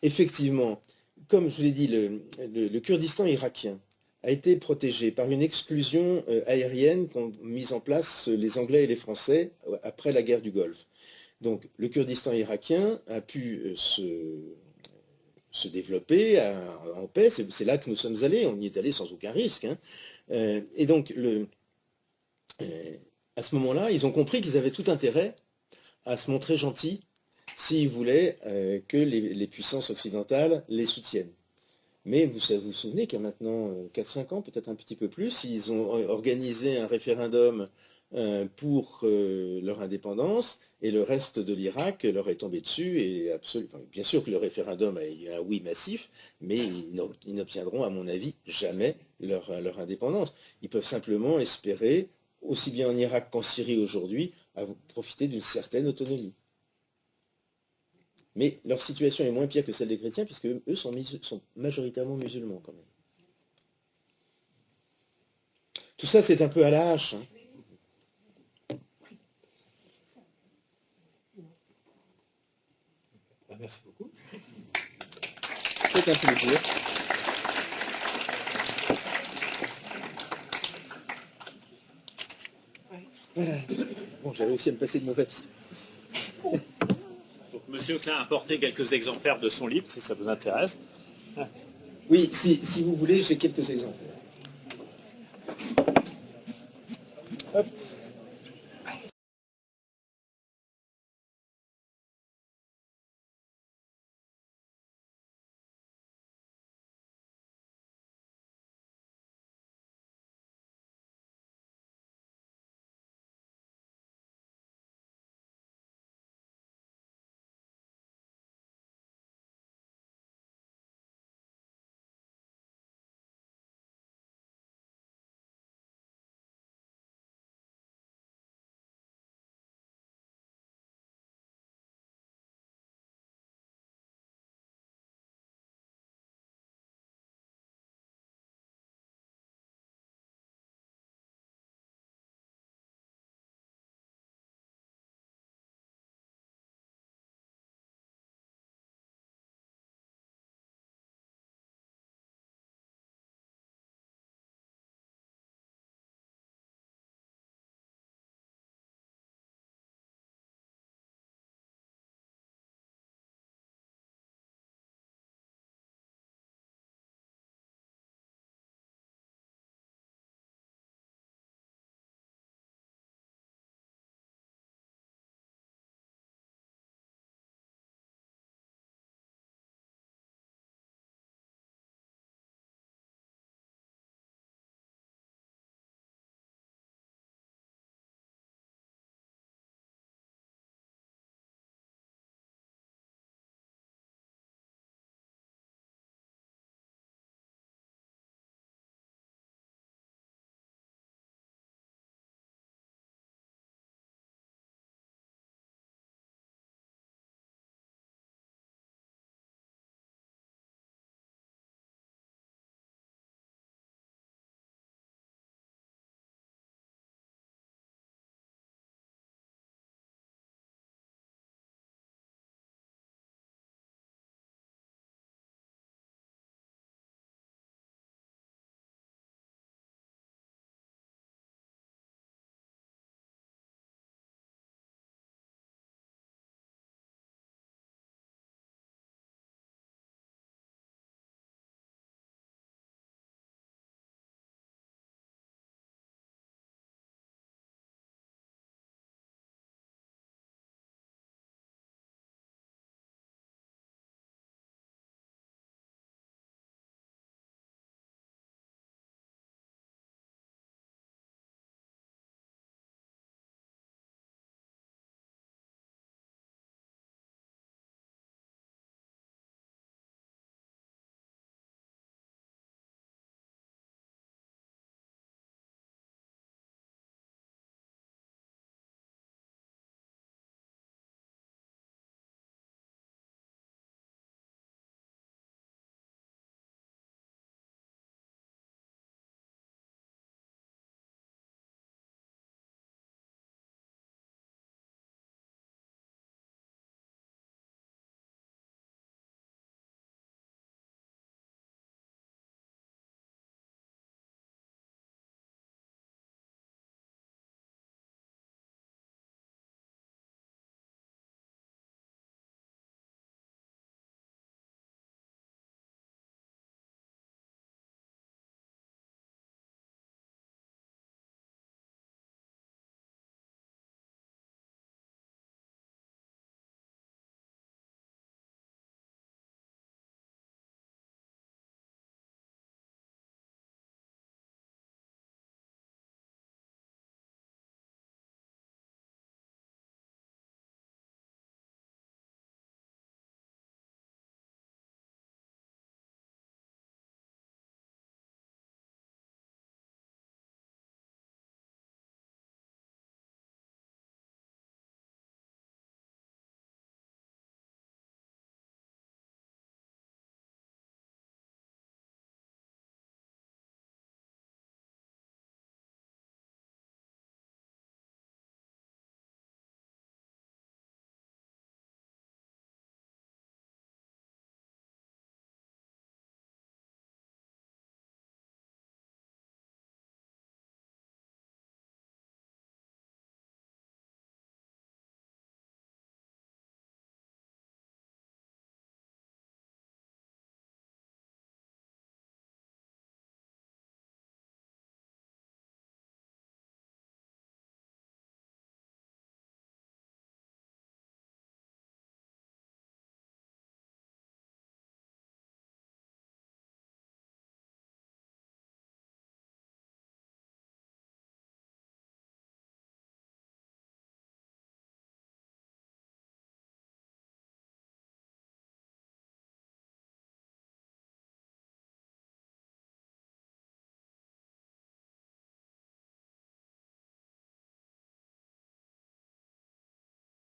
Effectivement, comme je l'ai dit, le Kurdistan irakien, a été protégé par une exclusion aérienne qu'ont mise en place les Anglais et les Français après la guerre du Golfe. Donc le Kurdistan irakien a pu se développer en paix, c'est là que nous sommes allés, on y est allé sans aucun risque. Hein. Et donc à ce moment-là, ils ont compris qu'ils avaient tout intérêt à se montrer gentils s'ils voulaient que les puissances occidentales les soutiennent. Mais vous vous souvenez qu'il y a maintenant 4-5 ans, peut-être un petit peu plus, ils ont organisé un référendum pour leur indépendance, et le reste de l'Irak leur est tombé dessus, et enfin, bien sûr que le référendum a eu un oui massif, mais ils n'obtiendront, à mon avis, jamais leur indépendance. Ils peuvent simplement espérer, aussi bien en Irak qu'en Syrie aujourd'hui, à profiter d'une certaine autonomie. Mais leur situation est moins pire que celle des chrétiens, puisque eux sont majoritairement musulmans quand même. Tout ça, c'est un peu à la hache. Hein. Merci beaucoup. C'est un plaisir. Voilà. Bon, j'ai réussi à me passer de mon papier. Monsieur Klein a apporté quelques exemplaires de son livre, si ça vous intéresse. Oui, si vous voulez, j'ai quelques exemplaires. Hop.